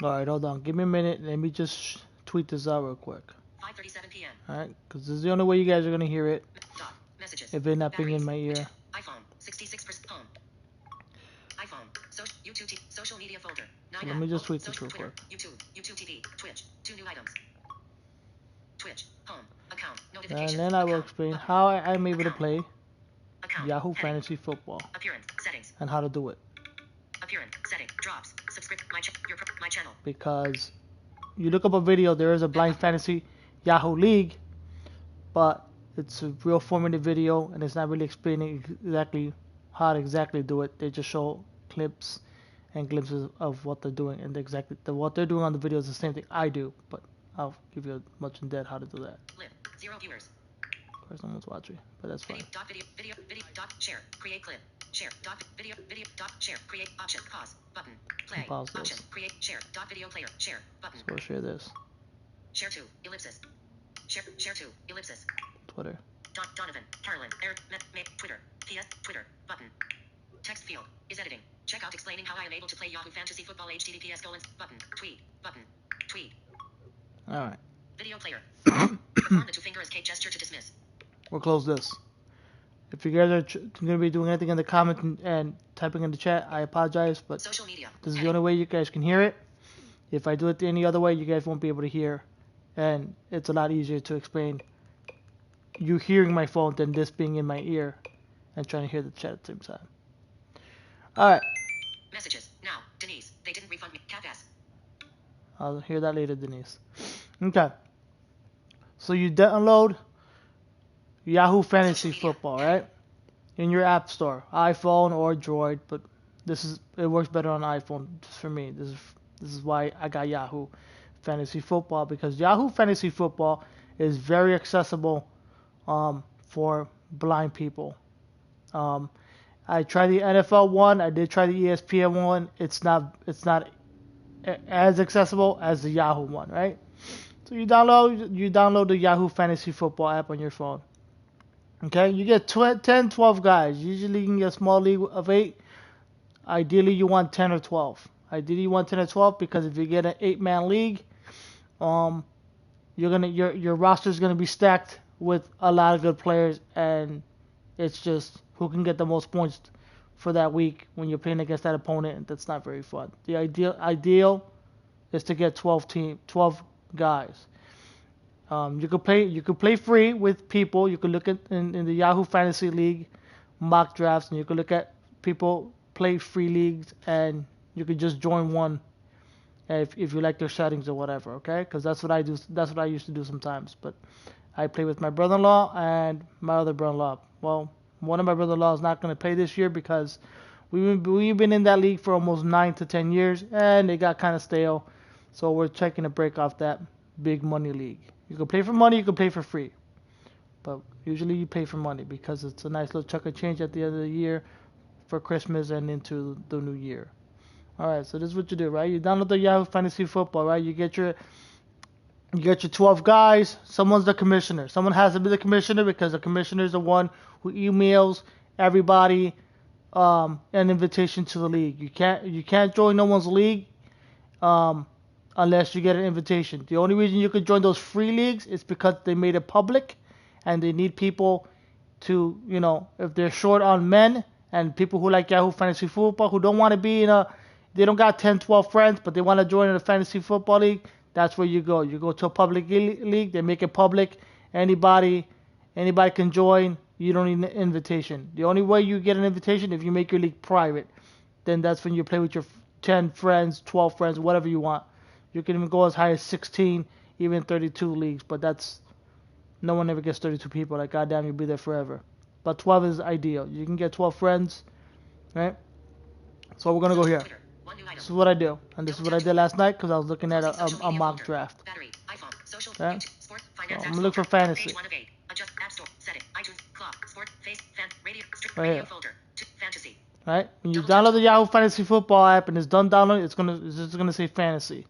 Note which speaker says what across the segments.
Speaker 1: All right, hold on. Give me a minute. Let me just tweet this out real quick.
Speaker 2: 5:37 p.m.
Speaker 1: All right, because this is the only way you guys are gonna hear it.
Speaker 2: Dot. Messages.
Speaker 1: If it not being in
Speaker 2: Batteries.
Speaker 1: my ear.
Speaker 2: Widget. iPhone. 66%. Home. iPhone. YouTube. Social media folder. 9
Speaker 1: So let me just tweet this
Speaker 2: social,
Speaker 1: real
Speaker 2: Twitter.
Speaker 1: quick.
Speaker 2: YouTube TV. Twitch. 2 new items. Twitch. Home. Account.
Speaker 1: And
Speaker 2: Notifications.
Speaker 1: then I will explain
Speaker 2: Button.
Speaker 1: how I'm able to
Speaker 2: Account.
Speaker 1: play
Speaker 2: Account.
Speaker 1: Yahoo
Speaker 2: Heading.
Speaker 1: Fantasy Football
Speaker 2: Appearance. Settings.
Speaker 1: and how to do it.
Speaker 2: Appearance. Setting. Drops. Subscribe. My channel.
Speaker 1: Because you look up a video, there is a blind fantasy Yahoo League, but it's a real formative video and it's not really explaining exactly how to exactly do it. They just show clips and glimpses of what they're doing, and what they're doing on the video is the same thing I do, but I'll give you a much in depth how to do that.
Speaker 2: Clip. 0 viewers.
Speaker 1: Of course, no one's watching, but that's fine.
Speaker 2: Video dot share. Create clip. Share dot video dot share. Create option. Pause button. Play
Speaker 1: Pause
Speaker 2: option.
Speaker 1: this.
Speaker 2: Create share dot video player. Share button.
Speaker 1: So we'll share this.
Speaker 2: Share to ellipsis. Share to ellipsis.
Speaker 1: Twitter.
Speaker 2: Donovan, Carolyn, Eric, Twitter, PS, Twitter, button. Text field is editing. Check out explaining how I am able to play Yahoo Fantasy Football HTTPS : button, tweet, button, tweet.
Speaker 1: All right.
Speaker 2: Video player. Perform the 2-finger escape gesture to dismiss.
Speaker 1: We'll close this. If you guys are going to be doing anything in the comments and typing in the chat, I apologize, but
Speaker 2: Social media.
Speaker 1: this is the only way you guys can hear it. If I do it any other way, you guys won't be able to hear, and it's a lot easier to explain you hearing my phone than this being in my ear and trying to hear the chat at the same time. All right.
Speaker 2: Messages. Now, Denise, they didn't refund me. Cat S.
Speaker 1: I'll hear that later, Denise. Okay. So you download Yahoo Fantasy Football, right? In your app store, iPhone or Droid, but it works better on iPhone just for me. This is why I got Yahoo Fantasy Football, because Yahoo Fantasy Football is very accessible for blind people. I tried the NFL one. I did try the ESPN one. It's not as accessible as the Yahoo one, right? So you download the Yahoo Fantasy Football app on your phone. Okay, you get 10, 12 guys. Usually you can get a small league of 8. Ideally you want 10 or 12. Ideally you want 10 or 12 because if you get an 8-man league, your roster is gonna be stacked with a lot of good players, and it's just who can get the most points for that week when you're playing against that opponent, and that's not very fun. The ideal is to get 12 guys. You could play free with people. You could look at in the Yahoo Fantasy League mock drafts, and you could look at people play free leagues, and you could just join one if you like their settings or whatever. Okay, because that's what I do. That's what I used to do sometimes. But I play with my brother-in-law and my other brother-in-law. Well, one of my brother-in-law is not going to play this year because we've been in that league for almost 9 to 10 years, and it got kind of stale. So we're taking a break off that big money league. You can play for money, you can play for free. But usually you pay for money because it's a nice little chunk of change at the end of the year for Christmas and into the new year. Alright, so this is what you do, right? You download the Yahoo Fantasy Football, right? You get your 12 guys. Someone's the commissioner. Someone has to be the commissioner because the commissioner is the one who emails everybody an invitation to the league. You can't join no one's league unless you get an invitation. The only reason you could join those free leagues is because they made it public and they need people to, if they're short on men and people who like Yahoo Fantasy Football who don't want to be they don't got 10, 12 friends, but they want to join in a fantasy football league, that's where you go. You go to a public league, they make it public. Anybody can join. You don't need an invitation. The only way you get an invitation if you make your league private. Then that's when you play with your 10 friends, 12 friends, whatever you want. You can even go as high as 16, even 32 leagues, but no one ever gets 32 people. Like, goddamn, you'll be there forever. But 12 is ideal. You can get 12 friends, right? So we're going to go here. This is what I do, and this is what I did last night because I was looking at a mock draft. Okay? So I'm going to look for fantasy. Right here. Right? When you download the Yahoo Fantasy Football app and it's done downloading, it's just gonna say fantasy.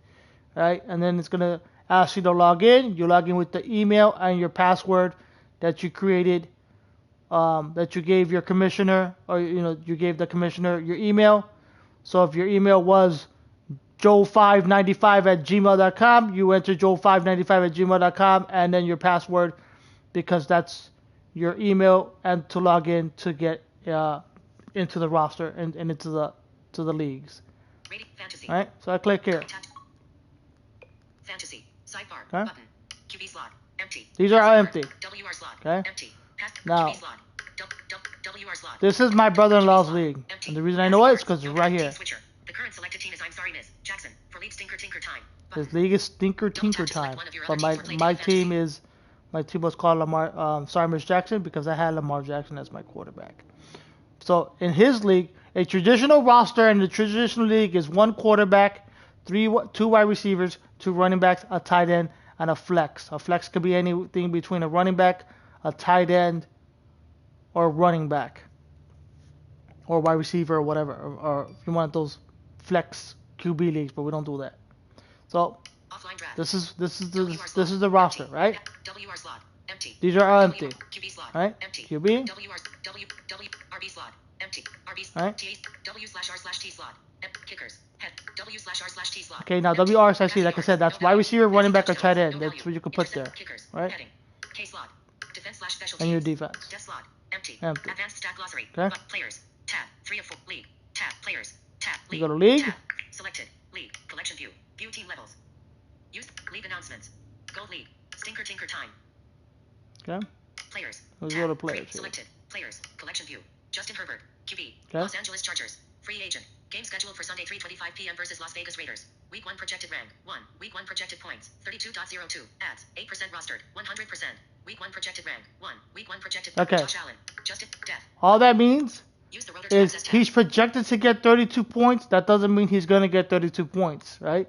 Speaker 1: Right? And then it's gonna ask you to log in. You log in with the email and your password that you created, that you gave your commissioner, or you gave the commissioner your email. So if your email was joe595@gmail.com. You enter joe595@gmail.com and then your password, because that's your email, and to log in to get into the roster and into the leagues.
Speaker 2: Fantasy.
Speaker 1: All right, so I click here.
Speaker 2: Fantasy. Sidebar.
Speaker 1: Okay.
Speaker 2: Button. QB slot. Empty.
Speaker 1: These are all empty.
Speaker 2: WR slot.
Speaker 1: Okay.
Speaker 2: Empty.
Speaker 1: Now,
Speaker 2: QB slot. WR slot.
Speaker 1: this is my brother-in-law's league, and the reason I know it is because it's right here.
Speaker 2: The current selected team is I'm sorry, Miss Jackson. For league stinker tinker time.
Speaker 1: This league is stinker tinker time, but my team was called Miss Jackson, because I had Lamar Jackson as my quarterback. So in his league, a traditional roster in the traditional league is one quarterback, two wide receivers, two running backs, a tight end, and a flex. A flex could be anything between a running back, a tight end, or running back, or wide receiver, or whatever, or if you want those flex QB leagues, but we don't do that. So this is the roster, right?
Speaker 2: WR slot. Empty.
Speaker 1: These are all empty.
Speaker 2: QB slot.
Speaker 1: Right?
Speaker 2: Empty.
Speaker 1: QB.
Speaker 2: RB slot. Empty. RB
Speaker 1: Right?
Speaker 2: W/R/T slot. Kickers. Head. W/R/T slot.
Speaker 1: Okay, now WRSIC, like I said, that's wide receiver, running back, or tight end. That's what you can put there, right?
Speaker 2: K slot. Defense/special
Speaker 1: And your
Speaker 2: teams.
Speaker 1: defense.
Speaker 2: Death slot. Empty.
Speaker 1: Empty.
Speaker 2: Advanced stat glossary.
Speaker 1: Okay.
Speaker 2: Players. Tab. 3 of 4. League. Tab. Players. Tab.
Speaker 1: You
Speaker 2: League.
Speaker 1: go to league.
Speaker 2: Tab. Selected. League. Collection view. View team levels. Use league announcements. Gold league. Stinker tinker time.
Speaker 1: Okay.
Speaker 2: Players.
Speaker 1: Let's
Speaker 2: Tab.
Speaker 1: go to players here.
Speaker 2: Selected. Players. Collection view. Justin Herbert. QB.
Speaker 1: Okay.
Speaker 2: Los Angeles Chargers. Free agent. Game scheduled for Sunday 3:25 p.m. versus Las Vegas Raiders. Week 1 projected rank. 1. Week 1 projected points. 32.02. Ads. 8% rostered. 100%. Week 1 projected rank. 1. Week 1 projected.
Speaker 1: Okay.
Speaker 2: Josh Allen. Justin. Death.
Speaker 1: All that means
Speaker 2: Use the rotor to
Speaker 1: is
Speaker 2: access tab.
Speaker 1: he's projected to get 32 points. That doesn't mean he's going to get 32 points, right?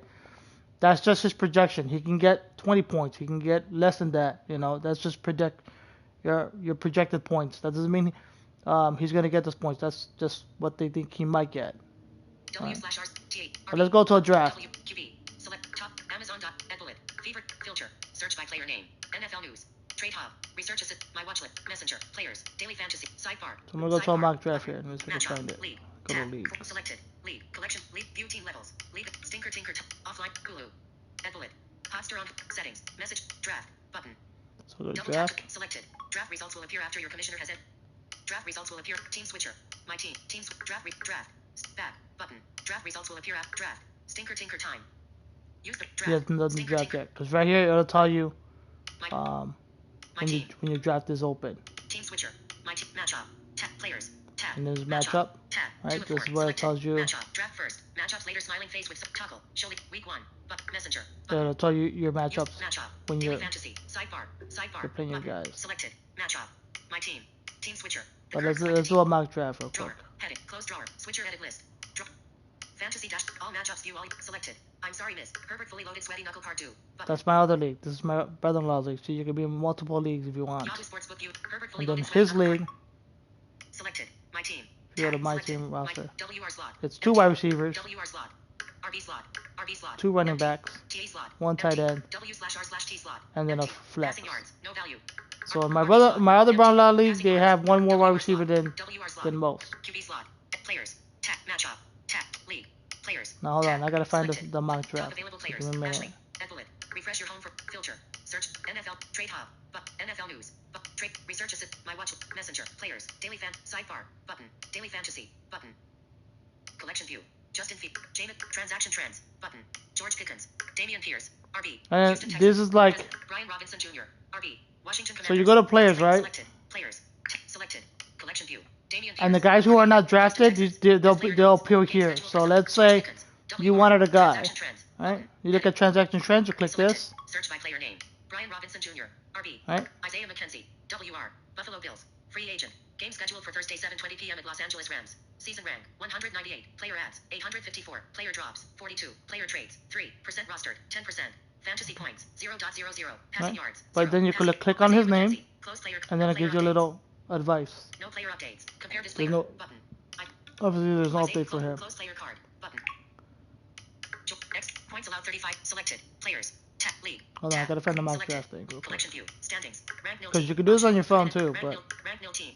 Speaker 1: That's just his projection. He can get 20 points. He can get less than that. That's just your projected points. That doesn't mean he's going to get those points. That's just what they think he might get. But let's go to a draft.
Speaker 2: QB. Select top. Amazon.bullet. Fever. Filter. Search by player name. NFL News. Trade Hub. Research Assist. My Watchlet. Messenger. Players. Daily Fantasy. Sidebar.
Speaker 1: So I'm going to go to a mock draft here. Let's see if I can find it.
Speaker 2: League.
Speaker 1: Go to
Speaker 2: Tab.
Speaker 1: league.
Speaker 2: Selected. League. Collection. League. View team levels. League. Stinker tinker. Offline. Hulu. Bullet. Poster on. Settings. Message. Draft. Button.
Speaker 1: So go to
Speaker 2: Double
Speaker 1: draft.
Speaker 2: tap. Selected. Draft results will appear after your commissioner has entered. Draft results will appear. Team switcher. My team. Team draft. Draft. Back. Button. Draft results will appear after draft. Stinker tinker time. Use the draft.
Speaker 1: He hasn't done the
Speaker 2: Stinker
Speaker 1: draft
Speaker 2: tinker.
Speaker 1: yet, because right here it'll tell you
Speaker 2: My team.
Speaker 1: when your draft is open.
Speaker 2: Team switcher. My team. Matchup. Tab. Players. Tab.
Speaker 1: And there's matchup.
Speaker 2: Tab.
Speaker 1: Right,
Speaker 2: 2 of
Speaker 1: this
Speaker 2: 4.
Speaker 1: is where it
Speaker 2: Selected.
Speaker 1: tells you.
Speaker 2: Matchup. Draft first. Matchups later. Smiling face with toggle. Show week 1. Messenger.
Speaker 1: It'll tell you your matchups
Speaker 2: Matchup.
Speaker 1: when
Speaker 2: Daily
Speaker 1: you're
Speaker 2: Fantasy. Sidebar.
Speaker 1: you're playing your
Speaker 2: Button.
Speaker 1: guys.
Speaker 2: Selected. Matchup. My team. Team switcher. The
Speaker 1: But
Speaker 2: current
Speaker 1: let's
Speaker 2: selected
Speaker 1: do a mock draft real quick.
Speaker 2: Drawer. Heading. Close drawer. Switcher edit list. Fantasy dash. All matchups view all. Selected. I'm sorry, Miss. Herbert fully loaded sweaty knuckle part 2. Button.
Speaker 1: That's my other league. This is my brother-in-law's league. So you can be in multiple leagues if you want.
Speaker 2: Yahoo Sportsbook view. Herbert fully
Speaker 1: And then
Speaker 2: loaded sweaty
Speaker 1: his
Speaker 2: knuckle
Speaker 1: league,
Speaker 2: part. Selected. My team.
Speaker 1: if you go to
Speaker 2: Tab.
Speaker 1: my
Speaker 2: Selected.
Speaker 1: team roster,
Speaker 2: WR slot.
Speaker 1: it's two wide receivers,
Speaker 2: WR slot. RB slot. RB slot.
Speaker 1: two running
Speaker 2: Empty.
Speaker 1: backs,
Speaker 2: TA slot.
Speaker 1: one tight
Speaker 2: Empty.
Speaker 1: end,
Speaker 2: W/R/T slot.
Speaker 1: and then a
Speaker 2: Empty.
Speaker 1: flex.
Speaker 2: Passing yards. No value.
Speaker 1: So in
Speaker 2: RB
Speaker 1: my
Speaker 2: slot.
Speaker 1: other
Speaker 2: Empty.
Speaker 1: brother-in-law league,
Speaker 2: Passing
Speaker 1: they
Speaker 2: yards.
Speaker 1: have one more wide
Speaker 2: WR
Speaker 1: receiver
Speaker 2: slot.
Speaker 1: than
Speaker 2: WR slot.
Speaker 1: most.
Speaker 2: QB slot. Players. Tap. Matchup. Tap. League. Players.
Speaker 1: Now hold on,
Speaker 2: Tab.
Speaker 1: I gotta find
Speaker 2: Selected.
Speaker 1: the mock
Speaker 2: Top
Speaker 1: draft.
Speaker 2: available
Speaker 1: Give
Speaker 2: players.
Speaker 1: me a minute.
Speaker 2: Ashley. Bullet. Refresh your home for filter. Search NFL Trade Hub. NFL News. Trade Research Assist. My Watch. Messenger. Players. Daily Fan. Sidebar. Button. Daily Fantasy. Button. Collection view. Justin Field. Jamin. Transaction trends. Button. George Pickens. Damian Pierce. RB.
Speaker 1: And
Speaker 2: Houston
Speaker 1: this
Speaker 2: Texans.
Speaker 1: is like,
Speaker 2: Brian Robinson Jr. RB. Washington Commanders.
Speaker 1: so you go to players, right?
Speaker 2: Selected. Players. Selected. Collection view. Damian Pierce.
Speaker 1: And the guys who are not drafted,
Speaker 2: Houston Texans.
Speaker 1: they'll appear here. So let's say you wanted a guy,
Speaker 2: Transaction trends.
Speaker 1: right? You look at transaction trends, you click
Speaker 2: Selected.
Speaker 1: this,
Speaker 2: Search by player name. Brian Robinson Jr. RB.
Speaker 1: right?
Speaker 2: Isaiah McKenzie. WR. Buffalo Bills. Free agent. Game scheduled for Thursday 7:20 p.m. at Los Angeles Rams. Season rank 198. Player ads 854. Player drops 42. Player trades 3% rostered 10%. Fantasy points 0.00. Passing
Speaker 1: Right.
Speaker 2: yards.
Speaker 1: But
Speaker 2: 0.
Speaker 1: then you
Speaker 2: Passing.
Speaker 1: click on his
Speaker 2: Isaiah
Speaker 1: name,
Speaker 2: McKenzie. Close player.
Speaker 1: and then
Speaker 2: no
Speaker 1: it gives you a
Speaker 2: player
Speaker 1: little advice.
Speaker 2: updates. No player updates. Compare display.
Speaker 1: There's no-
Speaker 2: Button.
Speaker 1: Obviously, there's no
Speaker 2: Isaiah
Speaker 1: update for him.
Speaker 2: Close player card. Button. Next. Points allowed 35. Selected. Players. Tap. League.
Speaker 1: Hold on, I
Speaker 2: Tab.
Speaker 1: gotta find the mock
Speaker 2: Selected.
Speaker 1: draft thing real quick.
Speaker 2: Collection view. Standings. Rank nil.
Speaker 1: Because
Speaker 2: team.
Speaker 1: you can do this on your phone
Speaker 2: Rank-
Speaker 1: too,
Speaker 2: rank
Speaker 1: but
Speaker 2: nil- rank nil team.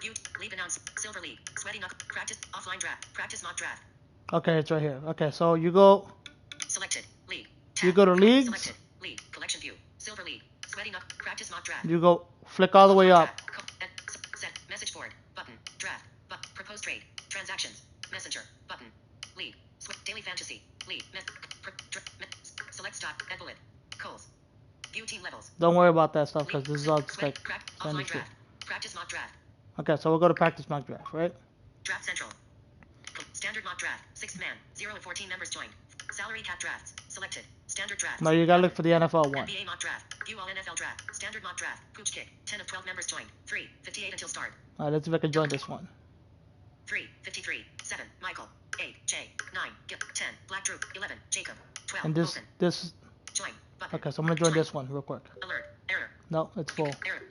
Speaker 2: View. League announce. Silver League. Sweaty knuckle. Practice. Offline draft. Practice mock draft.
Speaker 1: Okay, it's right here. Okay, so you go.
Speaker 2: Selected. League.
Speaker 1: You
Speaker 2: Tab.
Speaker 1: go to leagues.
Speaker 2: Selected. League. Collection view. Silver League. Sweating up. Practice mock draft.
Speaker 1: You go flick all the way up.
Speaker 2: Set. Message board. Button. Draft. Proposed trade. Transactions. Messenger. Button. League. Daily fantasy. League. Select stock. Ed bullet. Coles. View team levels.
Speaker 1: Don't worry about that stuff because
Speaker 2: League.
Speaker 1: this is all just like
Speaker 2: Offline draft. Practice mock draft.
Speaker 1: Okay, so we'll go to practice mock draft, right?
Speaker 2: Draft Central. Standard mock draft. 6th man. 0 of 14 members joined. Salary cap drafts. Selected. Standard draft.
Speaker 1: Now you gotta look for the NFL one.
Speaker 2: NBA mock draft. View all NFL draft. Standard mock draft. Pooch kick. 10 of 12 members joined. 3:58 until start.
Speaker 1: Alright, let's see if I can join this one.
Speaker 2: 3:53. 7. Michael. 8. Jay. 9. Gil. 10. Black Drew. 11. Jacob. 12.
Speaker 1: And
Speaker 2: Open.
Speaker 1: this.
Speaker 2: Join. Button.
Speaker 1: Okay, so I'm gonna join this one real quick.
Speaker 2: Alert. Error.
Speaker 1: No, it's full.
Speaker 2: Error.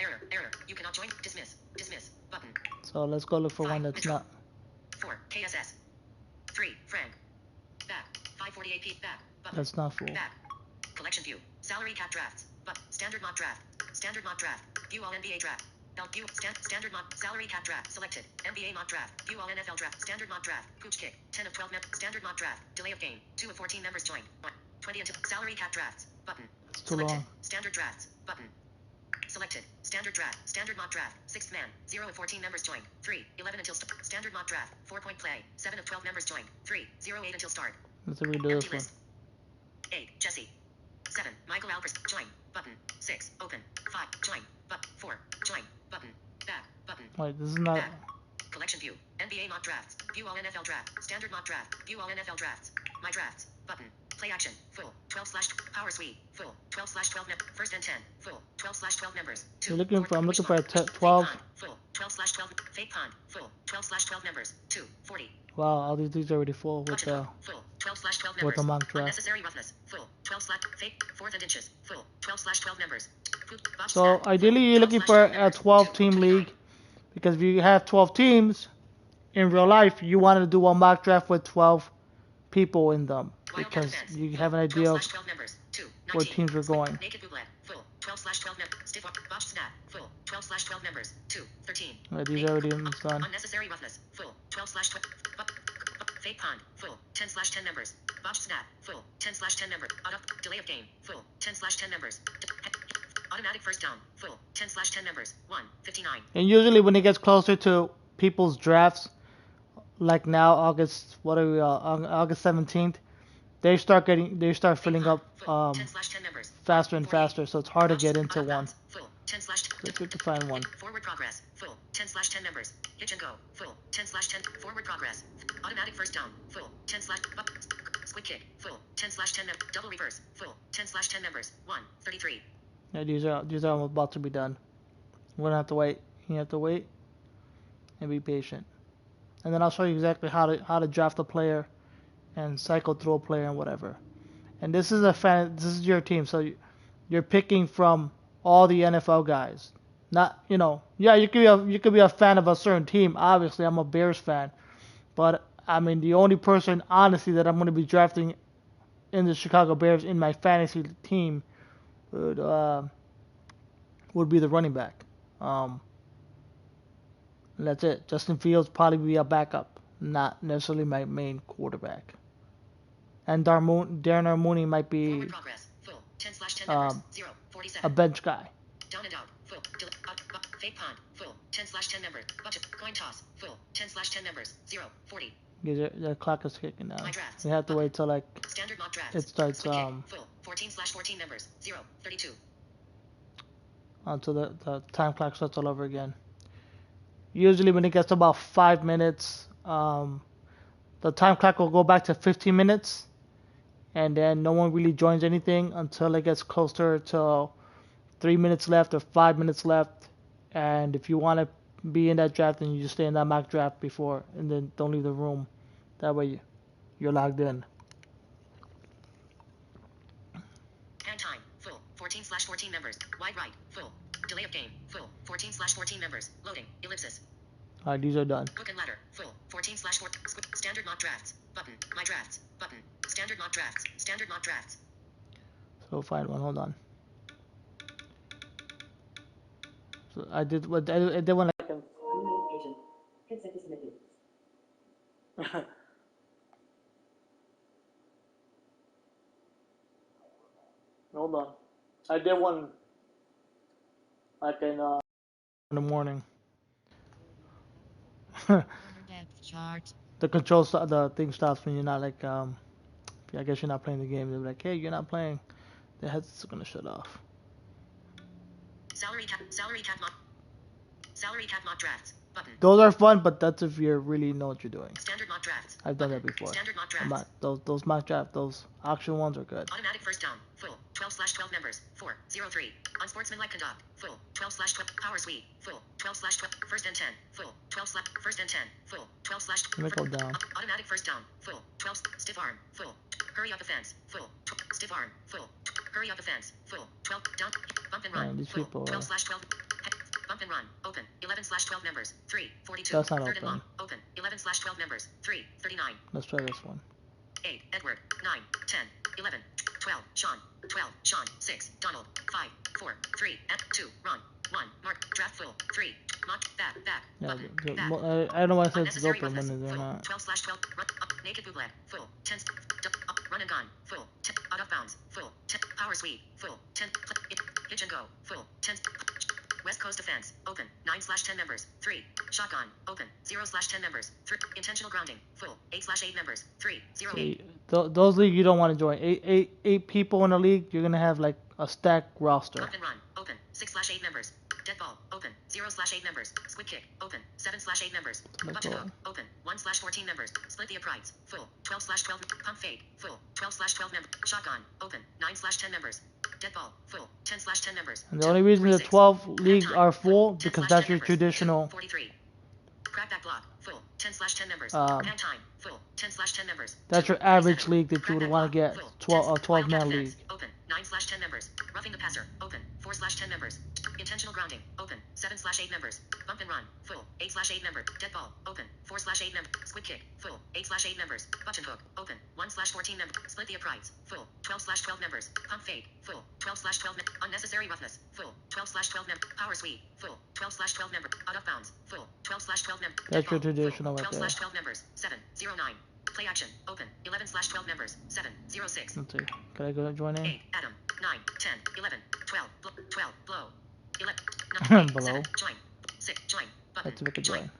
Speaker 2: You cannot join. Dismiss. Button.
Speaker 1: So let's go look for
Speaker 2: 5.
Speaker 1: one that's
Speaker 2: Mitchell.
Speaker 1: not.
Speaker 2: 4. KSS. 3. Frank. Back. 5:48 p. Back. Button.
Speaker 1: That's not full.
Speaker 2: Back. Collection view. Salary cap drafts. Standard mock draft. Standard mock draft. View all NBA draft. View standard mock salary cap draft. Selected. NBA mock draft. View all NFL draft. Standard mock draft. Pooch kick. 10 of 12 members. Standard mock draft. Delay of game. 2 of 14 members joined. 20 until salary cap drafts. Button.
Speaker 1: It's too
Speaker 2: Selected.
Speaker 1: long.
Speaker 2: Standard drafts. Button. Selected. Standard draft. Standard mock draft. 6th man. 0 of 14 members joined. 3:11 until start. Standard mock draft. 4-point play. 7 of 12 members joined. 3:08 until start.
Speaker 1: Let's see if we can do this one.
Speaker 2: 8. Jesse. 7. Michael Alpers. Join. Button. 6. Open. 5. Join. 4. Join. Button. Back. Button.
Speaker 1: Wait, this is not.
Speaker 2: Back. Collection view. NBA mock drafts. View all NFL draft. Standard mock draft. View all NFL drafts. My drafts. Button. Play action. Full. 12/ power suite. Full. 12/12 first and 10. Full. 12/12 members. 2.
Speaker 1: I'm looking for a 12.
Speaker 2: Full. 12/12 fake pond. Full. 12/12 members. 2. 40.
Speaker 1: Wow, all these are already full with the
Speaker 2: full 12/12 members.
Speaker 1: with the mock draft.
Speaker 2: Unnecessary roughness. Full 12/ fake 4th and inches. Full 12/12 members.
Speaker 1: So ideally you're looking for a 12 team league because if you have 12 teams in real life, you want to do a mock draft with 12 people in them because you have an idea of where teams are going.
Speaker 2: Naked bootleg. Full 12/12 members. Stiff botched snap. Full 12/12 members. 2. 13.
Speaker 1: Right, these are already done.
Speaker 2: Unnecessary roughness. Full 12/12 fake pond. Full 10/10 members. Botched snap. Full 10/10 members. Delay of game. Full 10/10 members. Automatic first down. Full 10/10 members. 1:59.
Speaker 1: And usually when it gets closer to people's drafts, like now August 17th, they start filling up faster and faster, so it's hard to get into one. So if we can find one.
Speaker 2: Forward progress. Full 10/10 members. Hitch and go. Full 10/10 forward progress. Automatic first down. Full 10/ squid kick. Full 10/10 double reverse. Full 10/10 members. 1:33.
Speaker 1: Yeah, these are about to be done. We're gonna have to wait. You have to wait and be patient. And then I'll show you exactly how to draft a player and cycle through a player and whatever. And this is this is your team, so you're picking from all the NFL guys. Not, yeah, you could be a fan of a certain team. Obviously, I'm a Bears fan, but I mean the only person honestly that I'm going to be drafting in the Chicago Bears in my fantasy team would be the running back. And that's it. Justin Fields probably be a backup, not necessarily my main quarterback. And Darnell Mooney might be a bench guy.
Speaker 2: Down and out. Full. Fake pond. Full. 10/10 members. Budget. Coin toss. Full. 10/10 members. 0:40.
Speaker 1: The clock is kicking down. We have to wait till like
Speaker 2: standard mock drafts.
Speaker 1: It starts
Speaker 2: full. 14/14 members. 0:32.
Speaker 1: Until the time clock starts all over again. Usually when it gets to about 5 minutes, the time clock will go back to 15 minutes, and then no one really joins anything until it gets closer to 3 minutes left or 5 minutes left. And if you want to be in that draft, then you just stay in that mock draft before, and then don't leave the room. That way you're logged in.
Speaker 2: Hand time. Full. 14/14 members. Wide right. Full. Delay of game. Full. 14/14 members. Loading. Ellipsis.
Speaker 1: Alright, these are done.
Speaker 2: Book and ladder. Full. 14/4. Standard mock drafts. Button. My drafts. Button. Standard mock drafts. Standard mock drafts.
Speaker 1: So find one. Hold on. So I did one. Consent is submitted. Hold on. I did one like in the morning. The
Speaker 2: Depth chart.
Speaker 1: the thing stops when you're not like I guess you're not playing the game. They're like, hey, you're not playing. The headset's gonna shut off.
Speaker 2: Salary cap mock drafts button.
Speaker 1: Those are fun, but that's if you really know what you're doing.
Speaker 2: Standard mock drafts.
Speaker 1: I've done that before.
Speaker 2: Standard mock drafts.
Speaker 1: Those mock draft, those auction ones are good.
Speaker 2: Automatic first down. Full. 12/12 members. 403. Unsportsmanlike conduct. Full. 12/12. Power suite. Full. 12/12. First and 10. Full. 12/ First and 10. Full. 12/
Speaker 1: Let me go down.
Speaker 2: Automatic first down. Full. 12. Stiff arm. Full. Hurry up the fence. Full. Stiff arm. Full. Hurry up the fence. Full. 12. Down. Bump and run.
Speaker 1: Man, these
Speaker 2: full.
Speaker 1: people.
Speaker 2: 12/12. Bump and run. Open. 11/12 members. 342.
Speaker 1: That's not
Speaker 2: Third
Speaker 1: open.
Speaker 2: and long. Open. 11/12 members. 339.
Speaker 1: Let's try this one.
Speaker 2: 8. Edward. 9. 10. 11. 12. Sean. 12. Sean. 6. Donald. 5. 4. 3. 2. Ron. 1. Mark. Draft full. 3. Mark. Back.
Speaker 1: Yeah,
Speaker 2: Button. Back.
Speaker 1: I don't know why it says it's
Speaker 2: Unnecessary
Speaker 1: open
Speaker 2: roughness.
Speaker 1: when they're
Speaker 2: Full.
Speaker 1: not.
Speaker 2: 12/12. Run. Up. Naked bootleg. Full. 10. Run and gun. Full. 10. Out of bounds. Full. 10. Power sweep. Full. 10. Hitch and go. Full. 10. West Coast Defense. Open. 9/10 members. 3. Shotgun. Open. 0/10 members. 3. Intentional grounding. Full. 8/8 members. 3. 0 8.
Speaker 1: Those leagues you don't want to join. Eight people in a league, you're gonna have like a stacked roster.
Speaker 2: Bump and run. Open. 6/8 members. Dead ball. Open. 0/8 members. Squid kick. Open. 7/8 members. Button hook. Open. 1/14 members. Split the uprights. Full. 12/12. Pump fade. Full. 12/12 members. Shotgun. Open. 9/10 members. Dead ball. Full. 10/10 members.
Speaker 1: And the only reason the 12 leagues are full because that's your
Speaker 2: 10/10
Speaker 1: traditional.
Speaker 2: 43. Crackback block. Full. 10/10 members.
Speaker 1: Um,
Speaker 2: Hand time. Full. 10/10 members.
Speaker 1: That's your average league that you would want to get. 12 man league.
Speaker 2: Open. 9/10 members. Roughing the passer. Open. 4/10 members. Intentional grounding. Open. 7/8 members. Bump and run. Full. 8/8 members. Dead ball. Open. 4/8 members. Squid kick. Full. 8/8 members. Button hook. Open. 1/14 members. Split the uprights. Full. 12/12 members. Pump fade. Full. 12/12 members. Unnecessary roughness. Full. 12/12 members. Power sweep. Full. 12/12 members. Out of bounds. Full. 12/12 members.
Speaker 1: That's your traditional right there.
Speaker 2: 12/12 members. 7/09. Play action. Open. 11/12 members. 7/06.
Speaker 1: Let's see. Can I go join in?
Speaker 2: 8. Adam. 9. 10. 11. 12. 12. Blow. 11.
Speaker 1: Below.
Speaker 2: 7. Join. 6. Join. Button.
Speaker 1: Let's see if I can join.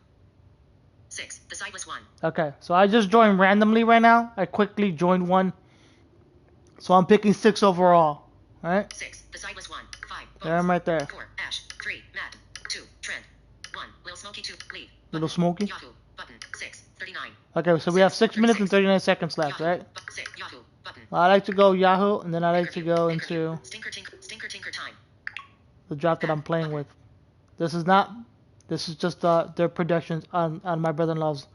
Speaker 2: 6. The sideless one.
Speaker 1: Okay, so I just joined randomly right now. I quickly joined one. So I'm picking 6 overall. Alright?
Speaker 2: 6. The sideless one. 5.
Speaker 1: There I'm right there.
Speaker 2: 4. Ash. 3. Matt. 2. Trent. 1. Lil Smoky 2. Lead.
Speaker 1: Little Smoky.
Speaker 2: Yahoo. Button. 6. 39.
Speaker 1: Okay, so we have 6 minutes and 39 seconds left, right?
Speaker 2: 6. Yahoo. Button.
Speaker 1: I like to go Yahoo, and then I like to go into
Speaker 2: Stinker tinker time.
Speaker 1: the draft that I'm playing with. This is just their predictions on my brother-in-law's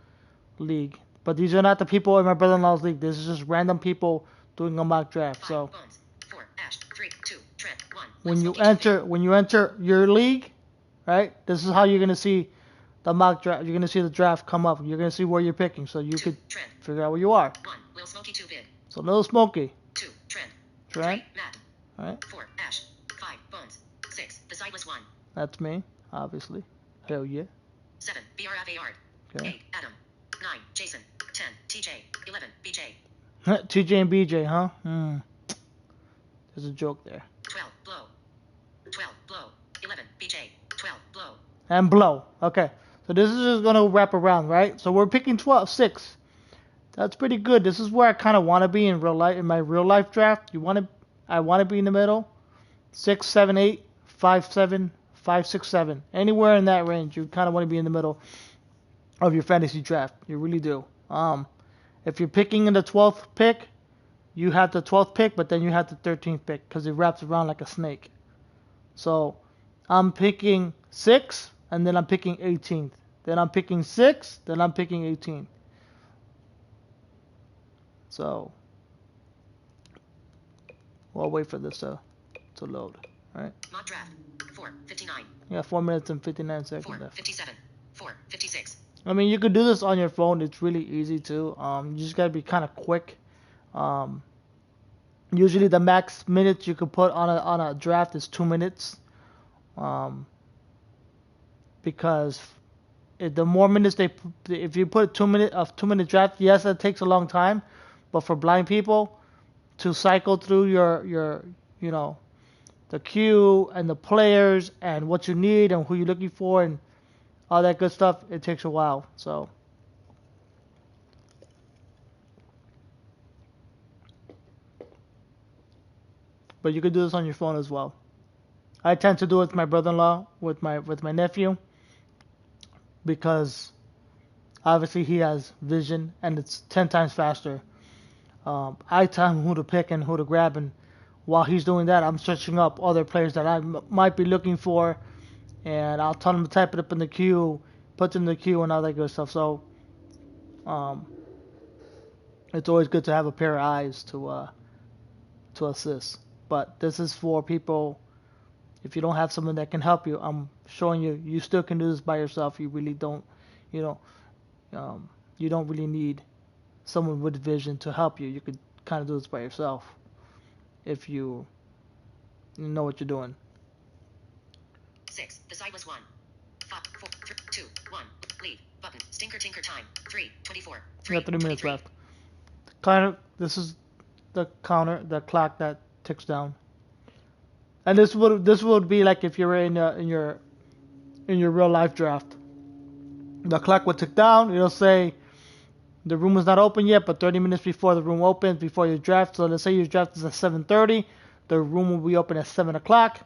Speaker 1: league. But these are not the people in my brother-in-law's league. This is just random people doing a mock draft.
Speaker 2: 5.
Speaker 1: So
Speaker 2: Bones. 4. Ash. 3. 2. Trent. 1.
Speaker 1: when you enter your league, right? This is how you're gonna see the mock draft. You're gonna see the draft come up. You're gonna see where you're picking, so you
Speaker 2: 2.
Speaker 1: could
Speaker 2: Trent.
Speaker 1: figure out where you are.
Speaker 2: 1. Lil Smoky 2 bid.
Speaker 1: So Little Smoky,
Speaker 2: 2. Trent.
Speaker 1: Trent,
Speaker 2: 3. Matt.
Speaker 1: all right?
Speaker 2: 4. Ash. 5. Bones. 6. The sideless one.
Speaker 1: That's me, obviously. Hell yeah.
Speaker 2: 7. BRF Yard.
Speaker 1: Okay.
Speaker 2: 8. Adam. 9. Jason. 10. TJ. 11. BJ.
Speaker 1: TJ and BJ, huh? There's a joke there.
Speaker 2: 12. Blow. 12. Blow. 11. BJ. 12. Blow.
Speaker 1: And blow. Okay. So this is just gonna wrap around, right? So we're picking 6. That's pretty good. This is where I kind of want to be in real life. In my real life draft, I want to be in the middle. 6, 7, 8, 5, 7, 5, 6, 7. Anywhere in that range, you kind of want to be in the middle of your fantasy draft. You really do. If you're picking in the 12th pick, you have the 12th pick, but then you have the 13th pick because it wraps around like a snake. So I'm picking 6, and then I'm picking 18th. Then I'm picking 6, then I'm picking 18th. So we'll wait for this to load. All right.
Speaker 2: Mock draft. 4:59.
Speaker 1: Yeah, 4 minutes and 59 seconds left.
Speaker 2: 4:57. 4:56.
Speaker 1: I mean, you could do this on your phone. It's really easy too. You just gotta be kind of quick. Usually the max minutes you could put on a draft is 2 minutes. Because the more minutes if you put 2 minute draft, yes, it takes a long time. But for blind people to cycle through your you know, the queue and the players and what you need and who you're looking for and all that good stuff, it takes a while. So, but you can do this on your phone as well. I tend to do it with my brother-in-law, with my nephew, because obviously he has vision and it's 10 times faster. I tell him who to pick and who to grab, and while he's doing that, I'm searching up other players that I might be looking for, and I'll tell him to type it up in the queue, put them in the queue, and all that good stuff. So, um, it's always good to have a pair of eyes to assist. But this is for people. If you don't have someone that can help you, I'm showing you you still can do this by yourself. You really don't, you know, you don't really need someone with vision to help you. You could kind of do this by yourself if you know what you're doing.
Speaker 2: 6. The side was 1. 5, 4, 3, 2, 1. Leave. Button. Stinker tinker time. 3, 24.
Speaker 1: We got 3 minutes left. Counter. This is the counter, the clock that ticks down. And this would be like if you're in your real life draft. The clock would tick down. It'll say the room is not open yet, but 30 minutes before the room opens, before your draft. So let's say your draft is at 7:30. The room will be open at 7 o'clock.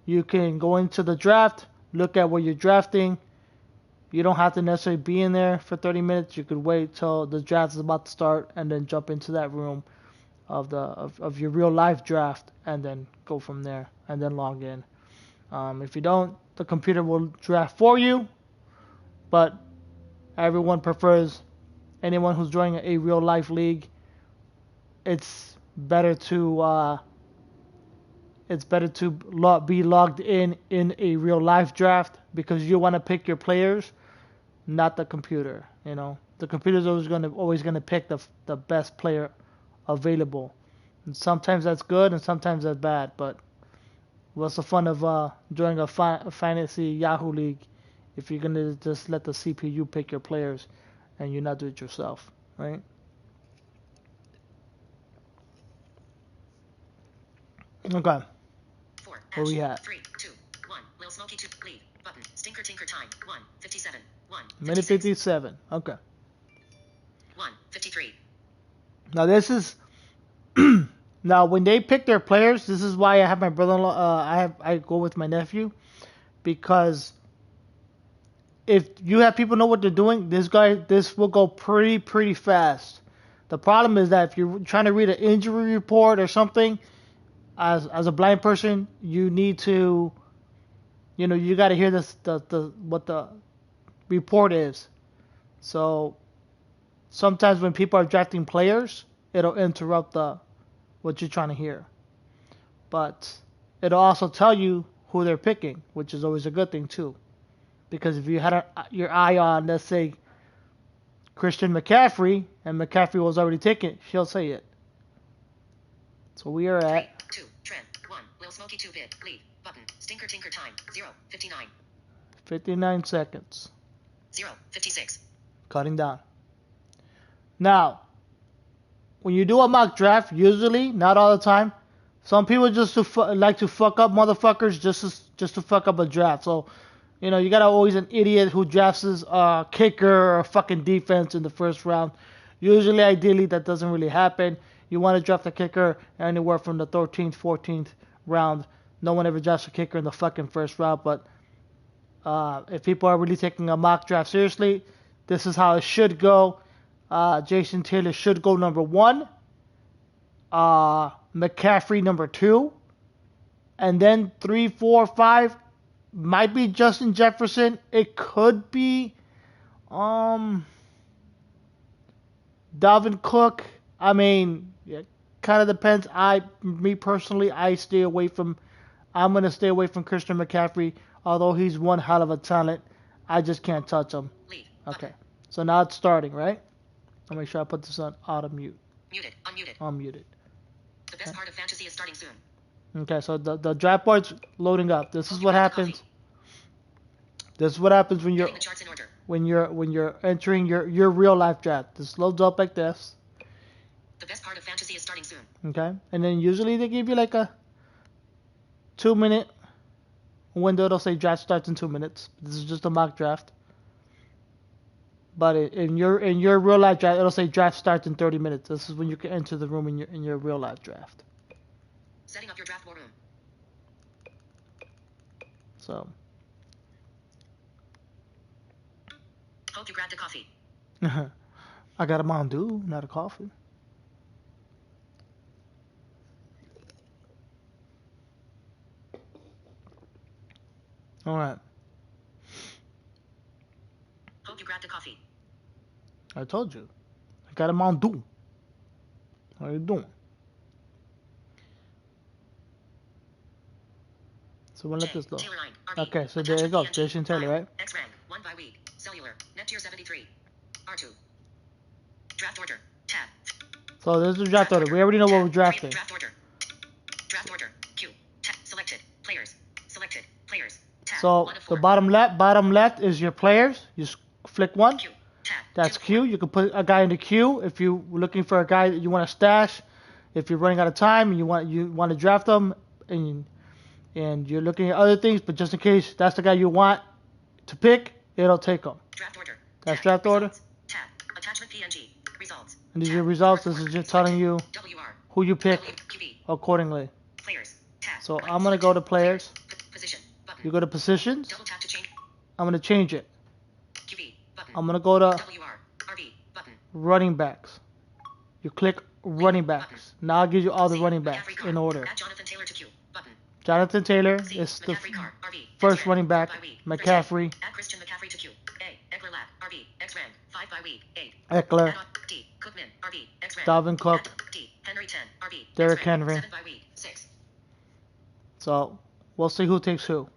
Speaker 1: You can go into the draft, look at what you're drafting. You don't have to necessarily be in there for 30 minutes. You could wait till the draft is about to start and then jump into that room of your real life draft and then go from there and then log in. If you don't, the computer will draft for you, but everyone prefers anyone who's joining a real life league. It's better to be logged in a real life draft because you want to pick your players, not the computer. You know, the computer's always gonna pick the best player available. And sometimes that's good and sometimes that's bad, but what's the fun of joining a fantasy Yahoo league if you're going to just let the CPU pick your players and you not do it yourself, right? Okay.
Speaker 2: 4.
Speaker 1: What we have?
Speaker 2: 3, 2, 1. Lil Smoky 2. Leave. Button. Stinker tinker time. 1, 57. 1.
Speaker 1: Minute 57. Okay.
Speaker 2: 1, 53.
Speaker 1: Now this is now when they pick their players, this is why I have my brother-in-law. I go with my nephew because if you have people know what they're doing, this will go pretty fast. The problem is that if you're trying to read an injury report or something, as a blind person, you need to, you got to hear what the report is. So sometimes when people are drafting players, it'll interrupt what you're trying to hear. But it'll also tell you who they're picking, which is always a good thing too. Because if you had your eye on, let's say, Christian McCaffrey, and McCaffrey was already taken, she'll say it. So we are at
Speaker 2: 3, 2, Trent, 1, Lil Smoky 2 bid, leave, button, Stinker tinker time, 0, 59.
Speaker 1: 59 seconds.
Speaker 2: 0, 56.
Speaker 1: Cutting down. Now, when you do a mock draft, usually, not all the time, some people just like to fuck up motherfuckers just to fuck up a draft. So, you got always an idiot who drafts a kicker or a fucking defense in the first round. Usually, ideally, that doesn't really happen. You want to draft a kicker anywhere from the 13th, 14th round. No one ever drafts a kicker in the fucking first round. But if people are really taking a mock draft seriously, this is how it should go. Jason Taylor should go number 1. McCaffrey number 2. And then 3, 4, 5 might be Justin Jefferson. It could be Dalvin Cook. I mean, it kind of depends. Me personally, I'm going to stay away from Christian McCaffrey, although he's one hell of a talent. I just can't touch him.
Speaker 2: Leave.
Speaker 1: Okay. So now it's starting, right? I'll make sure I put this on auto mute.
Speaker 2: Muted. Unmuted.
Speaker 1: Unmuted.
Speaker 2: The best part of fantasy is starting soon.
Speaker 1: Okay, so the draft board's loading up. This is what happens. This is what happens when you're
Speaker 2: Getting the charts in order.
Speaker 1: when you're entering your real life draft. This loads up like this.
Speaker 2: The best part of fantasy is starting soon.
Speaker 1: Okay, and then usually they give you like a 2 minute window. It'll say draft starts in 2 minutes. This is just a mock draft. But in your real life draft, it'll say draft starts in 30 minutes. This is when you can enter the room in your real life draft.
Speaker 2: Setting up your draft war room.
Speaker 1: So.
Speaker 2: Hope you grabbed a coffee.
Speaker 1: I got a Mountain Dew, not a coffee. All right.
Speaker 2: Hope you grabbed a coffee.
Speaker 1: I told you. I got a Mountain Dew. How you doing? So we'll let this load. Okay, so there it goes. Jason Taylor, right?
Speaker 2: X rank 1 by week. Cellular. Net tier 73. R2. Draft order. Tab.
Speaker 1: So there's the draft order. We already know what we're drafting.
Speaker 2: Draft order. Draft order. Q. Tab. Selected. Players. Selected. Players. Tab.
Speaker 1: So the bottom left is your players. You just flick one.
Speaker 2: Q. Tab.
Speaker 1: That's Q. You can put a guy in the queue if you're looking for a guy that you want to stash. If you're running out of time and you want to draft them and you're looking at other things, but just in case that's the guy you want to pick, it'll take them.
Speaker 2: Draft order.
Speaker 1: That's draft order.
Speaker 2: Tab. Attachment PNG. Results.
Speaker 1: And these are your results. This is just telling you who you pick accordingly.
Speaker 2: Players. Tab.
Speaker 1: So I'm going to go to players.
Speaker 2: Position. Button.
Speaker 1: You go to positions.
Speaker 2: Double tap to change.
Speaker 1: I'm going to change it.
Speaker 2: QB. Button.
Speaker 1: I'm going to go to
Speaker 2: RB. Button.
Speaker 1: running backs. You click running backs. Now it gives you all the running backs in order.
Speaker 2: Add Jonathan Taylor to queue. Button.
Speaker 1: Jonathan Taylor is the first running back. McCaffrey.
Speaker 2: Add Christian McCaffrey to queue. A. Eckler Lab. RB. X rank 5 by week. 8.
Speaker 1: Eckler.
Speaker 2: D. Cookman. RB. X rank.
Speaker 1: Dalvin Cook.
Speaker 2: D. Henry 10. RB.
Speaker 1: Derrick Henry.
Speaker 2: 7 by week. 6.
Speaker 1: So we'll see who takes who.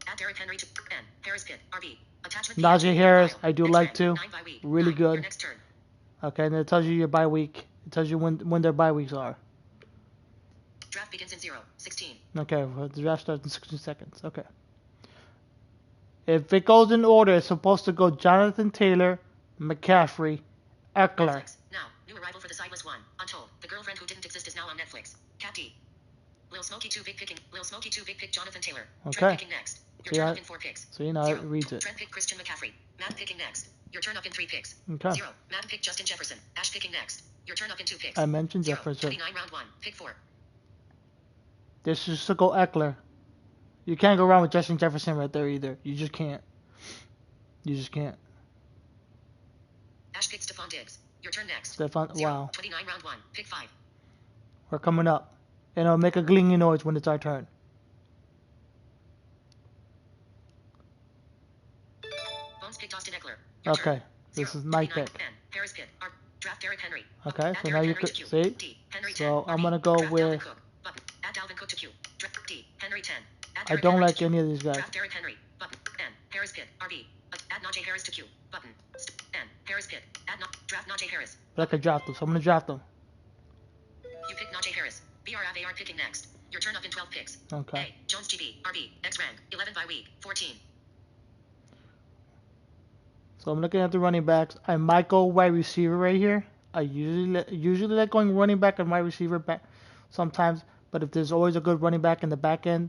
Speaker 2: Add Derrick Henry to N. Harris Pitt. RB. Attachment.
Speaker 1: Najee Harris, I do
Speaker 2: X
Speaker 1: like
Speaker 2: rank,
Speaker 1: too.
Speaker 2: 9 by week.
Speaker 1: Really
Speaker 2: 9.
Speaker 1: good.
Speaker 2: Your next turn.
Speaker 1: Okay, and it tells you your bye week. It tells you when their bye weeks are.
Speaker 2: Draft begins in 0. 16.
Speaker 1: Okay, well, the draft starts in 60 seconds. Okay. If it goes in order, it's supposed to go Jonathan Taylor, McCaffrey, Eckler.
Speaker 2: Netflix. Now, new arrival for the Sightless One. Untold. The girlfriend who didn't exist is now on Netflix. Cat D. Lil Smokey 2 big picking. Lil Smokey 2 big pick Jonathan Taylor.
Speaker 1: Okay.
Speaker 2: Trent picking next. Your
Speaker 1: See,
Speaker 2: turn up in 4 picks.
Speaker 1: So you know it reads it.
Speaker 2: Trent pick Christian McCaffrey. Matt picking next. Your turn up in 3 picks.
Speaker 1: Okay.
Speaker 2: 0. Matt pick Justin Jefferson. Ash picking next. Your turn up in 2 picks.
Speaker 1: I mentioned
Speaker 2: 0.
Speaker 1: Jefferson.
Speaker 2: 29 round 1. Pick 4.
Speaker 1: This is to go Eckler. You can't go wrong with Justin Jefferson right there either. You just can't. You just can't.
Speaker 2: Ash pick Stephon Diggs. Your turn next.
Speaker 1: Stephon,
Speaker 2: 0.
Speaker 1: wow.
Speaker 2: 29 round 1. Pick 5.
Speaker 1: We're coming up. And it'll make a glinging noise when it's our turn.
Speaker 2: Bones picked Austin Eckler. Your
Speaker 1: Okay.
Speaker 2: turn.
Speaker 1: This
Speaker 2: 0.
Speaker 1: is my
Speaker 2: 29.
Speaker 1: pick.
Speaker 2: N. Harris Pitt. Draft Derrick Henry.
Speaker 1: Okay,
Speaker 2: Add
Speaker 1: so
Speaker 2: Derrick
Speaker 1: now you
Speaker 2: Henry
Speaker 1: could
Speaker 2: to queue.
Speaker 1: see.
Speaker 2: D. Henry 10.
Speaker 1: So I'm
Speaker 2: RB.
Speaker 1: gonna go
Speaker 2: Draft
Speaker 1: with.
Speaker 2: Dalvin Cook. Button. Add Dalvin Cook to queue. D. Henry 10. Add
Speaker 1: I
Speaker 2: Derrick
Speaker 1: don't
Speaker 2: Henry
Speaker 1: like
Speaker 2: to queue.
Speaker 1: any of these guys.
Speaker 2: Draft Derrick Henry. Button. N. Harris Pitt. RB. Add Najee Harris to queue. Button. N. Harris Pitt. Draft Najee Harris.
Speaker 1: But I could draft them, so I'm gonna draft them.
Speaker 2: You pick Najee Harris. BRFAR picking next. Your turn up in 12 picks.
Speaker 1: Okay.
Speaker 2: A. Jones GB. RB. X rank 11 by week 14.
Speaker 1: So I'm looking at the running backs. I might go wide receiver right here. I usually like going running back and wide receiver back sometimes, but if there's always a good running back in the back end,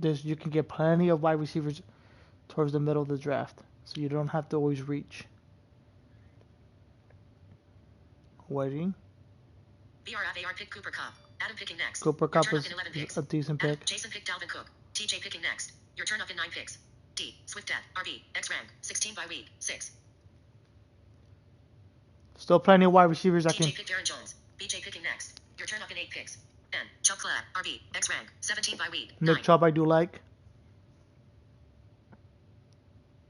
Speaker 1: you can get plenty of wide receivers towards the middle of the draft, so you don't have to always reach. Waiting.
Speaker 2: BRFAR pick Cooper Kupp. Adam picking next.
Speaker 1: Cooper
Speaker 2: Your
Speaker 1: Kupp
Speaker 2: turn up
Speaker 1: is
Speaker 2: in 11 picks.
Speaker 1: a decent
Speaker 2: Adam,
Speaker 1: pick.
Speaker 2: Jason picked Dalvin Cook. TJ picking next. Your turn up in 9 picks. D. Swift Dad. RB. X rank 16 by week 6.
Speaker 1: Still plenty of wide receivers I can.
Speaker 2: TJ picked Aaron Jones. BJ picking next. Your turn up in 8 picks. N. Chubb Clapp. RB. X rank 17 by week 9.
Speaker 1: Nick Chubb I do like.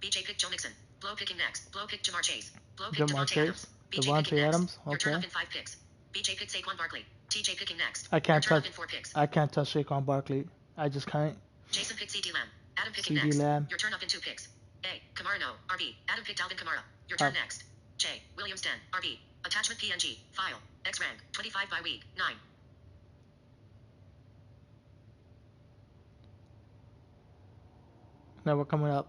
Speaker 2: BJ picked Joe Mixon. Blow picking next. Blow picked Jamar Chase. Blow picked
Speaker 1: Jamar
Speaker 2: Devontae
Speaker 1: Chase.
Speaker 2: Adams. BJ
Speaker 1: Devontae
Speaker 2: picking next.
Speaker 1: Adams.
Speaker 2: Your turn
Speaker 1: Okay.
Speaker 2: up in 5 picks. BJ picked Saquon Barkley. TJ picking next.
Speaker 1: I can't
Speaker 2: Your turn
Speaker 1: touch.
Speaker 2: up in 4 picks.
Speaker 1: I can't touch Saquon Barkley. I just can't.
Speaker 2: Jason picked CD Lamb. Adam picking
Speaker 1: CD
Speaker 2: next.
Speaker 1: Lamb.
Speaker 2: Your turn up in 2 picks. A. Kamara no. RB. Adam picked Alvin Kamara. Your turn
Speaker 1: Oh.
Speaker 2: next. J. Williams 10. RB. Attachment PNG. File. X rank 25 by week 9.
Speaker 1: Now we're coming up.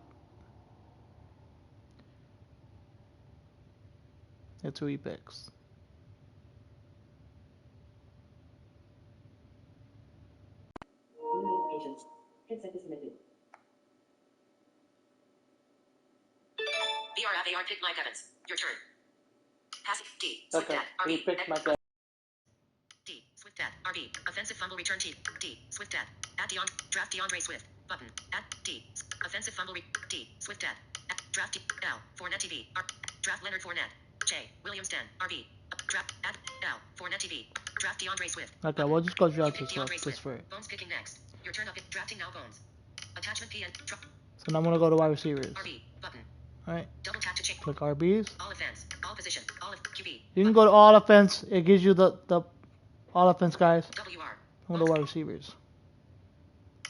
Speaker 1: That's who he picks.
Speaker 2: BRFAR pick Mike Evans. Your turn. Pass D.
Speaker 1: Okay, he picked Mike Evans.
Speaker 2: D. Swift Dad. RB. Offensive fumble return T. D. Swift Dad. Add draft DeAndre Swift. Button. Add D. Offensive fumble D. Swift Dad. Draft D. L. Fournette TV. Draft Leonard Fournette. J. Williams Den. RB. Draft Add L. Fournette TV. Draft DeAndre Swift.
Speaker 1: Okay, we'll just go draft
Speaker 2: You
Speaker 1: this
Speaker 2: pick
Speaker 1: up
Speaker 2: DeAndre
Speaker 1: just
Speaker 2: Swift.
Speaker 1: for it.
Speaker 2: Bones picking next. Your turn up. Drafting now Bones. Attachment P and
Speaker 1: So now I'm gonna go to wide receivers.
Speaker 2: RB. Button.
Speaker 1: Alright.
Speaker 2: Double tap to change.
Speaker 1: Click RBs.
Speaker 2: All offense. All position. All of QB.
Speaker 1: You can go to all offense. It gives you the all offense guys.
Speaker 2: WR.
Speaker 1: I'm gonna go wide receivers.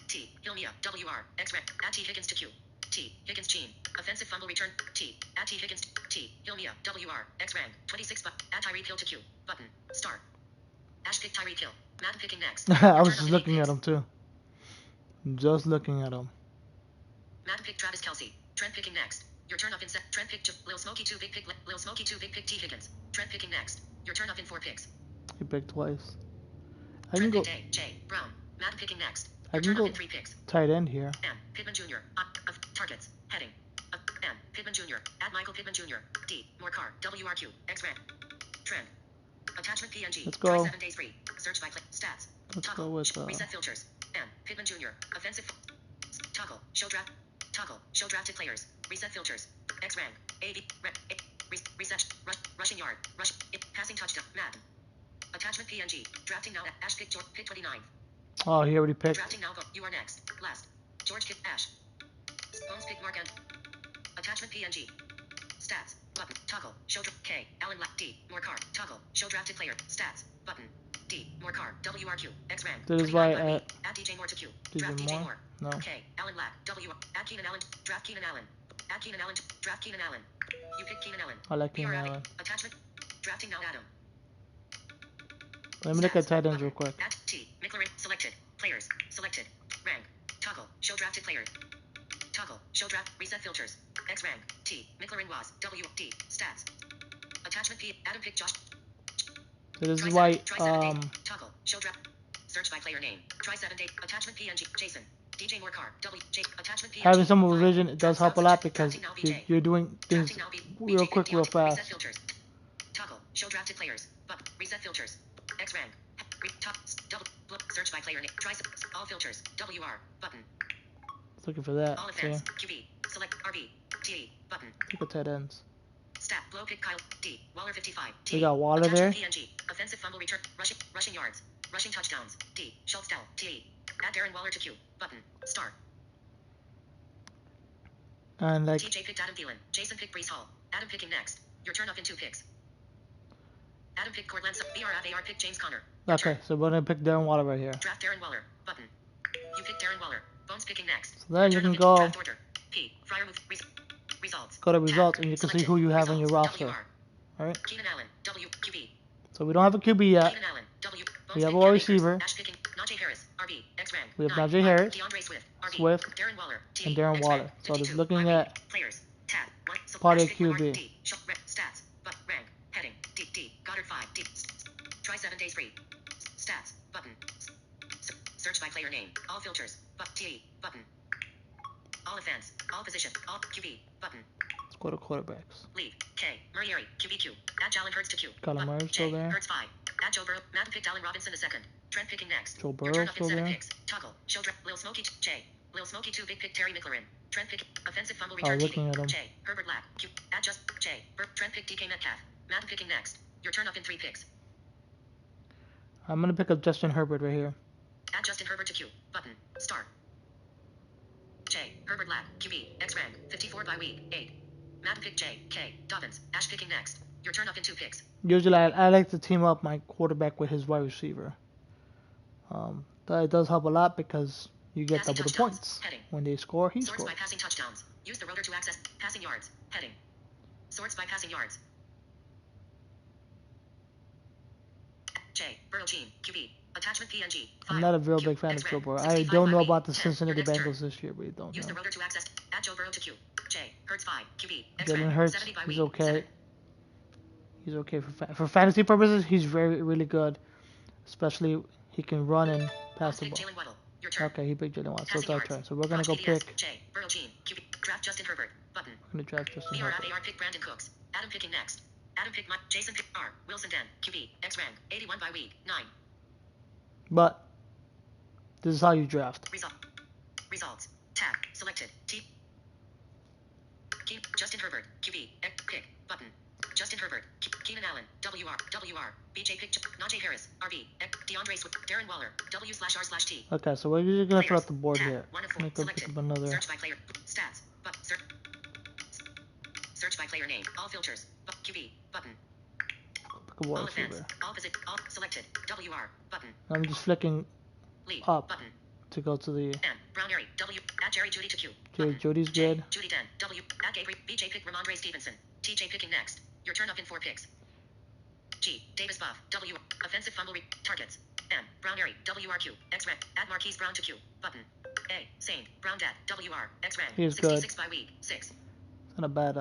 Speaker 2: T. Hilmia. WR. X rank. Add T Higgins to Q. T. Higgins Gene. Offensive fumble return. T. Add T Higgins. T. Hilmia. WR. X rank. 26. Add Tyreek Hill to Q. Button. Start. Ash pick Tyreek Hill. Madden picking next.
Speaker 1: I was just looking at him too. Just looking at him.
Speaker 2: Madden pick Travis Kelce. Trent picking next. Your turn up in set. Trent pick Lil Smokey 2 big pick. Lil Smokey 2 big pick T Higgins. Trent picking next. Your turn up in 4 picks.
Speaker 1: He picked twice. I can
Speaker 2: Trent
Speaker 1: go.
Speaker 2: pick J. Brown. Madden picking next.
Speaker 1: I
Speaker 2: Your
Speaker 1: can
Speaker 2: turn
Speaker 1: go
Speaker 2: up in 3 picks.
Speaker 1: tight end here.
Speaker 2: M. Pittman Jr. Targets. Heading. M. Pittman Jr. Add Michael Pittman Jr. D. Morcar. WRQ. X rank. Trend. Attachment PNG.
Speaker 1: Let's go.
Speaker 2: Try 7 days free. Search by click. Stats.
Speaker 1: Let's
Speaker 2: Toggle.
Speaker 1: go with
Speaker 2: Reset filters. M. Pittman Jr. Offensive. Toggle. Show draft. Toggle. Show drafted players. Reset filters. X rank. AD. Reset. Rushing yard. Passing touchdown. Madden. Attachment PNG. Drafting now. Ash pick George. Pick 29.
Speaker 1: Oh, he already picked.
Speaker 2: Drafting now. You are next. Last. George pick Ash. Bones pick Mark and attachment PNG. Stats. Button. Toggle. Show K. Allen D. Morcar. Toggle. Show drafted player. Stats. Button. D. Morcar. WRQ. X rank.
Speaker 1: This is why
Speaker 2: add DJ Moore to Q. Draft DJ
Speaker 1: Moore?
Speaker 2: Moore.
Speaker 1: No.
Speaker 2: K. Allen Lack. W. Add Keenan Allen. Draft Keenan Allen. Add Keenan Allen. Draft Keenan Allen. You pick Keenan Allen.
Speaker 1: I like Keenan Allen.
Speaker 2: Attachment. Drafting now Adam.
Speaker 1: Let me look at tight ends real quick.
Speaker 2: Add T. McLaurin. Selected. Players. Selected. Rank. Toggle. Show drafted player. Toggle. Show draft. Reset filters. X rank. T. McLaurin was. W. D. Stats. Attachment P. Adam pick Josh.
Speaker 1: This is why
Speaker 2: Toggle. Show draft. Search by player name. Try 7 day. Attachment PNG. Jason. DJ Morcar. W. J. Attachment PNG.
Speaker 1: having some revision it does help a lot because you're doing things real quick, real fast.
Speaker 2: Reset filters. Toggle. Show drafted players. But reset filters. X rank. Double. Search by player name. Try all filters. WR. Button.
Speaker 1: Looking for that.
Speaker 2: All offense. QB. Select RB. T. Button.
Speaker 1: Look at tight ends.
Speaker 2: Stat. Blow pick Kyle. D. Waller 55. T.
Speaker 1: We got Waller there.
Speaker 2: PNG. Offensive fumble return. Rushing yards. Rushing touchdowns. D. Schultz Dell. T. Add Darren Waller to Q. Button. Start.
Speaker 1: And like
Speaker 2: TJ picked Adam Thielen. Jason picked Brees Hall. Adam picking next. Your turn up in 2 picks. Adam picked Cortland. BRFAR picked James Conner.
Speaker 1: okay, so we're gonna pick Darren Waller right here.
Speaker 2: Draft Darren Waller. Button. You pick Darren Waller. Bones picking next.
Speaker 1: So then you can go
Speaker 2: Results.
Speaker 1: go to results and you can see who you have on your roster. Alright.
Speaker 2: Keenan Allen. W. QB.
Speaker 1: So we don't have a QB yet.
Speaker 2: Keenan Allen. W.
Speaker 1: We have a wide receiver.
Speaker 2: Ash picking Najee Harris. RB. X rank.
Speaker 1: We have
Speaker 2: 9.
Speaker 1: Najee Harris,
Speaker 2: DeAndre Swift. RB.
Speaker 1: Swift,
Speaker 2: Darren Waller. T.
Speaker 1: and Darren
Speaker 2: X
Speaker 1: Waller.
Speaker 2: rank.
Speaker 1: So just
Speaker 2: 52.
Speaker 1: looking
Speaker 2: RB.
Speaker 1: at
Speaker 2: Players. Tab. 1.
Speaker 1: part of
Speaker 2: Ash pick Lamar.
Speaker 1: QB.
Speaker 2: D. Stats. But rank. Heading. D. D. Goddard 5. D. Try 7 days free. Stats. Button. Search by player name. All filters. T. Button. All offense. All position. All QB. Button.
Speaker 1: Let's go to quarterbacks.
Speaker 2: League. K. Murray. QBQ. Add Jalen Hurts to Q.
Speaker 1: Kyler Murray still there.
Speaker 2: Hurts 5. Add Joe Burrow. Madden picked Allen Robinson the second. Trent picking next.
Speaker 1: Joe
Speaker 2: Your
Speaker 1: Burrow
Speaker 2: turn up in
Speaker 1: still
Speaker 2: 7
Speaker 1: there.
Speaker 2: picks. Toggle. Show draft. Lil Smokey J. Lil Smokey 2 big pick Terry McLaurin. Trent pick offensive fumble return.
Speaker 1: looking
Speaker 2: TD.
Speaker 1: at him.
Speaker 2: J. Herbert Lack. Q. Add just J. Trent pick DK Metcalf. Madden picking next. Your turn up in 3 picks.
Speaker 1: I'm gonna pick up Justin Herbert right here.
Speaker 2: Add Justin Herbert to Q. Button. Start. J. Herbert Lack. QB. X rank. 54 by week. 8. Madden pick J. K. Dobbins. Ash picking next. Your turn up in 2 picks.
Speaker 1: Usually I like to team up my quarterback with his wide receiver. That it does help a lot because you get
Speaker 2: Passing
Speaker 1: double the
Speaker 2: touchdowns.
Speaker 1: points.
Speaker 2: Heading.
Speaker 1: When they score, he
Speaker 2: Sorts
Speaker 1: scores.
Speaker 2: by passing touchdowns. Use the rotor to access passing yards. Heading. Sorts by passing yards. J. Burrow Gene. QB. Attachment PNG.
Speaker 1: I'm not a real big fan of Joe Burrow. I don't know about the Cincinnati Bengals this year, but you don't
Speaker 2: Use the
Speaker 1: know.
Speaker 2: rotor to access. Add Joe Burrow to Q. J. Hurts 5. QB.
Speaker 1: Jalen Hurts, he's okay. He's okay for fantasy purposes. He's really good, especially he can run and pass the ball.
Speaker 2: Your turn.
Speaker 1: Okay, he picked Jalen Waddle. So it's
Speaker 2: Passing
Speaker 1: our
Speaker 2: yards.
Speaker 1: turn. So we're gonna
Speaker 2: Watch
Speaker 1: go
Speaker 2: PDS.
Speaker 1: pick
Speaker 2: J. Burrow Gene. QB. Draft Justin Herbert. Button.
Speaker 1: I'm gonna draft Justin
Speaker 2: BR
Speaker 1: Herbert.
Speaker 2: AR pick Brandon Cooks. Adam picking next. Adam pick Mike. Jason pick R. Wilson Den. QB. X rank. 81 by week. 9.
Speaker 1: But this is how you draft.
Speaker 2: Results. Tab. Selected. T. Justin Herbert. QB. Pick. Button. Justin Herbert. Keenan Allen. WR. BJ pick. Najee Harris. RB. DeAndre Swift. Darren Waller. W/R/T.
Speaker 1: Okay, so we're just gonna fill out the board
Speaker 2: Tab.
Speaker 1: here.
Speaker 2: 1 of 4.
Speaker 1: Let me go
Speaker 2: Selected.
Speaker 1: pick up another.
Speaker 2: Search by player. Stats. But search by player name. All filters. QB. Button.
Speaker 1: Pick a wide
Speaker 2: All events.
Speaker 1: receiver.
Speaker 2: All visit. All selected. WR. Button.
Speaker 1: I'm just flicking
Speaker 2: Leave.
Speaker 1: up
Speaker 2: Button.
Speaker 1: to go to the.
Speaker 2: N. Brown Area. W. At Jerry Judy to Q.
Speaker 1: Jerry Judy's
Speaker 2: J.
Speaker 1: good.
Speaker 2: Judy Den. W. At Gabriel. BJ pick Ramondre Stevenson. TJ picking next. Your turn up in 4 picks. G. Davis Buff. W. Offensive fumble targets. M. Brown Area. WRQ. X rank. At Marquise Brown to Q. Button. A. Saint. Brown Dad. WR. X rank.
Speaker 1: He's
Speaker 2: 66
Speaker 1: good.
Speaker 2: by week. 6.
Speaker 1: It's not a bad.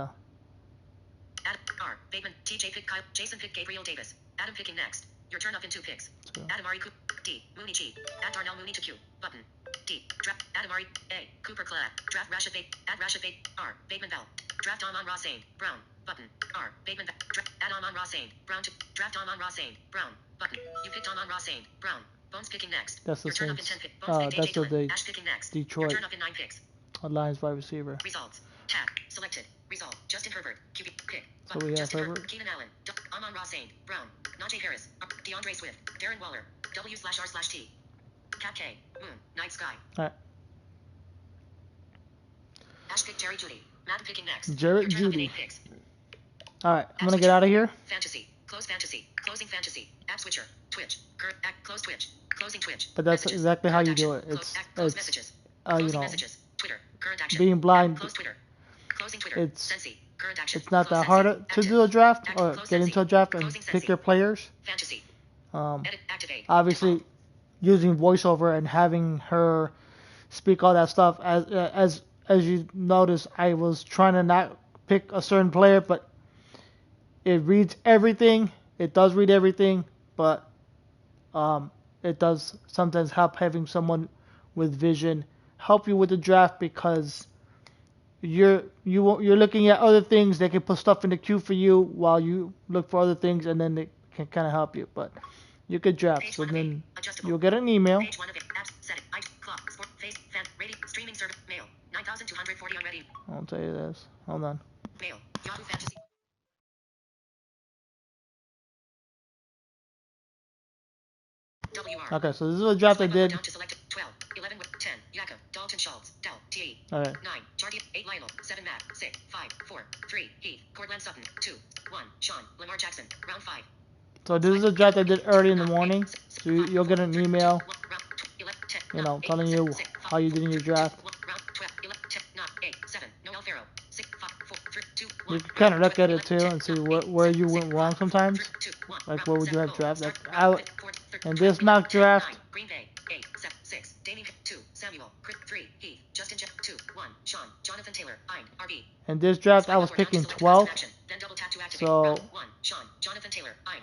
Speaker 2: Adam R. Bateman. TJ pick Kyle. Jason pick Gabriel Davis. Adam picking next. Your turn up in 2 picks.
Speaker 1: So.
Speaker 2: Adam Ari Coop. D. Mooney G. At Darnell Mooney to Q. Button. D. Draft. Adam Ari. A. Cooper Clad. Draft Rashad Bate. At Rashad Bate. R. Bateman Bell. Draft Amon Ross Saint. Brown. Button. R. Bateman Bell. Add Amon Ross Saint. Brown to draft Amon Ross Saint. Brown. Button. You picked Amon Ross Saint. Brown. Bones picking next.
Speaker 1: That's the
Speaker 2: Your turn up in
Speaker 1: Saints.
Speaker 2: 10 picks. Bones picked
Speaker 1: That's
Speaker 2: AJ
Speaker 1: the
Speaker 2: Dillon. Ash picking next.
Speaker 1: Detroit.
Speaker 2: Your turn up in 9 picks.
Speaker 1: Lions wide receiver.
Speaker 2: Results. Tab. Selected. Result. Justin Herbert. QB. Pick.
Speaker 1: So we have
Speaker 2: Justin
Speaker 1: Herbert.
Speaker 2: Keenan Allen. Amon Ross Saint. Brown. Najee Harris. DeAndre Swift. Darren Waller. W/R/T. Cap K. Moon. Night Sky.
Speaker 1: Alright.
Speaker 2: Ash pick Jerry Judy. Madden picking next.
Speaker 1: Jarrett
Speaker 2: Your turn up in
Speaker 1: Judy.
Speaker 2: 8 picks.
Speaker 1: Alright, I'm gonna get out of here.
Speaker 2: Fantasy. Close fantasy. Closing fantasy. App switcher. Twitch. Close Twitch. Closing Twitch.
Speaker 1: But that's
Speaker 2: Messages.
Speaker 1: exactly how
Speaker 2: Current
Speaker 1: you do
Speaker 2: action.
Speaker 1: it. It's
Speaker 2: close messages.
Speaker 1: you
Speaker 2: Closing
Speaker 1: know,
Speaker 2: messages. Twitter. Current action.
Speaker 1: being blind.
Speaker 2: Close Twitter. Closing Twitter.
Speaker 1: It's
Speaker 2: Sensi. Current action.
Speaker 1: It's not
Speaker 2: Close
Speaker 1: that hard
Speaker 2: Sensi.
Speaker 1: to
Speaker 2: Active.
Speaker 1: do a draft
Speaker 2: Active.
Speaker 1: or
Speaker 2: Close
Speaker 1: get
Speaker 2: Sensi.
Speaker 1: into a draft and
Speaker 2: Closing
Speaker 1: pick
Speaker 2: Sensi.
Speaker 1: your players.
Speaker 2: Fantasy. Edit. Activate.
Speaker 1: Obviously,
Speaker 2: Default.
Speaker 1: using voiceover and having her speak all that stuff. As you notice, I was trying to not pick a certain player, but it reads everything. It does read everything, but it does sometimes help having someone with vision help you with the draft because you're looking at other things. They can put stuff in the queue for you while you look for other things, and then they can kind of help you. But you could draft.
Speaker 2: Page
Speaker 1: So
Speaker 2: 1 of
Speaker 1: then
Speaker 2: 8. Adjustable.
Speaker 1: you'll get an email.
Speaker 2: Page 1 of 8. Apps. Setting. Clock. Sport. Face. Fan. Rating. Streaming service. Mail. 9,240 already.
Speaker 1: I'll tell you this. Hold on.
Speaker 2: Mail. Yahoo Fantasy. WR.
Speaker 1: Okay, so this is a draft I
Speaker 2: Swipe up or
Speaker 1: did.
Speaker 2: down to select 12, 11, 10, Yakov, Dalton Schultz, Dell, T.
Speaker 1: Alright.
Speaker 2: 9, Jardy, 8, Lionel, 7, Matt, 6, 5, 4, 3, Heath, Cortland Sutton, 2, 1, Sean, Lamar Jackson, round 5.
Speaker 1: So this is a draft I did early in the morning. So you'll get an email, you know, telling you how you did in your draft. You can kind of look at it too and see where you went wrong sometimes. Like where would you have draft? Like in this mock draft,
Speaker 2: Green Bay, 8, 7, 6, Damien, 2, Samuel, 3, Heath, Justin, 2, 1, Sean, Jonathan Taylor, RB.
Speaker 1: in this draft I was picking 12th. So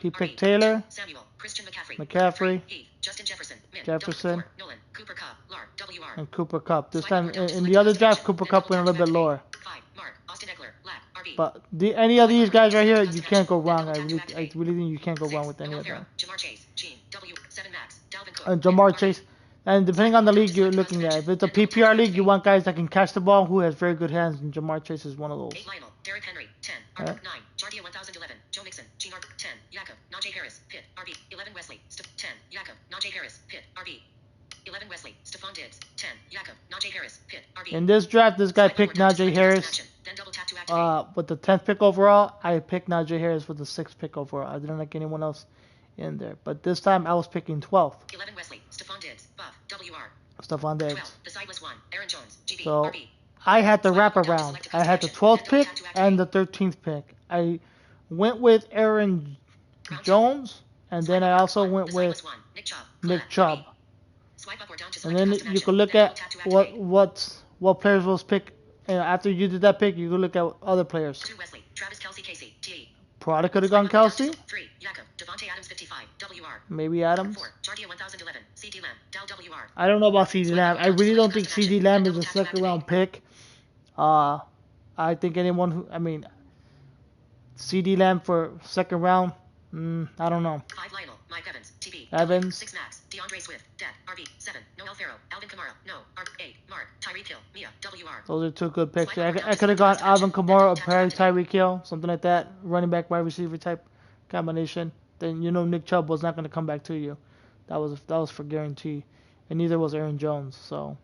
Speaker 1: he picked Taylor,
Speaker 2: Samuel, Christian
Speaker 1: McCaffrey,
Speaker 2: Heath, Justin Jefferson,
Speaker 1: Jefferson,
Speaker 2: Nolan, Cooper Cup, Lar, WR.
Speaker 1: and Cooper Cup. This time in the other draft, Cooper Cup went a little bit lower.
Speaker 2: 5, Mark, Austin Eckler, Lab, RB.
Speaker 1: But any of these guys right here, you can't go wrong. I really think you can't go wrong with any of them.
Speaker 2: Jamar Chase, Gene, W, 7 Max, Dalvin Cook.
Speaker 1: And Jamar Chase. And depending on the league you're looking at, if it's a PPR league, you want guys that can catch the ball, who has very good hands, and Jamar Chase is one of those.
Speaker 2: 8 Lionel, Derrick Henry, 10,
Speaker 1: Right.
Speaker 2: 9, Jardia 1011, Joe Mixon, Gene Art, 10, Yakov, Najee Harris, Pitt, RB, 11 Wesley, 10, Yakov, Najee Harris, Pitt, RB, 11 Wesley, Stephon Diggs, 10, Yakov, Najee Harris, Pitt, RB.
Speaker 1: In this draft, this guy picked Najee Harris
Speaker 2: Then double tap to activate.
Speaker 1: with the 10th pick overall. I picked Najee Harris with the 6th pick overall. I didn't like anyone else in there. But this time I was picking 12th.
Speaker 2: 11 Wesley, Stephon Diggs, Buff, WR.
Speaker 1: Stephon Diggs.
Speaker 2: 12, the sideless one, Aaron Jones, GB,
Speaker 1: So
Speaker 2: RB.
Speaker 1: I had the wraparound. I had the 12th pick and the 13th pick. I went with Aaron Jones, and then I also went with Nick Chubb.
Speaker 2: Swipe up or down to
Speaker 1: And
Speaker 2: select
Speaker 1: then
Speaker 2: custom
Speaker 1: you
Speaker 2: action.
Speaker 1: could look
Speaker 2: Then
Speaker 1: at
Speaker 2: double tap to activate.
Speaker 1: what players was picked. And after you did that pick, you could look at other players.
Speaker 2: 2 Wesley, Travis Kelce, Casey, TE.
Speaker 1: Probably could have gone Kelsey.
Speaker 2: 3, Yakov, Devontae Adams, 55, WR.
Speaker 1: Maybe Adams.
Speaker 2: 4, Jardia 1011, CD Lamb, Dal WR.
Speaker 1: I don't know about CeeDee Lamb. I really don't think CeeDee Lamb is a second round pick. Uh, I think anyone who, I mean, CD Lamb for second round, I don't know.
Speaker 2: 5 Lionel, Mike Evans, TB,
Speaker 1: Evans.
Speaker 2: 6 Max, DeAndre Swift, Dead, RB, 7, Noel Farrow, Alvin Kamara, No, 8, Mark, Tyreek Hill, Mia, WR.
Speaker 1: Those are two good picks.
Speaker 2: Swipe up or down
Speaker 1: I
Speaker 2: to
Speaker 1: could have
Speaker 2: select the
Speaker 1: gone
Speaker 2: last
Speaker 1: Alvin
Speaker 2: dimension, then
Speaker 1: Kamara or
Speaker 2: double tap to
Speaker 1: Perry
Speaker 2: activate.
Speaker 1: Tyreek Hill, something like that, running back wide receiver type combination. Then you know Nick Chubb was not going to come back to you. That was for guarantee, and neither was Aaron Jones. So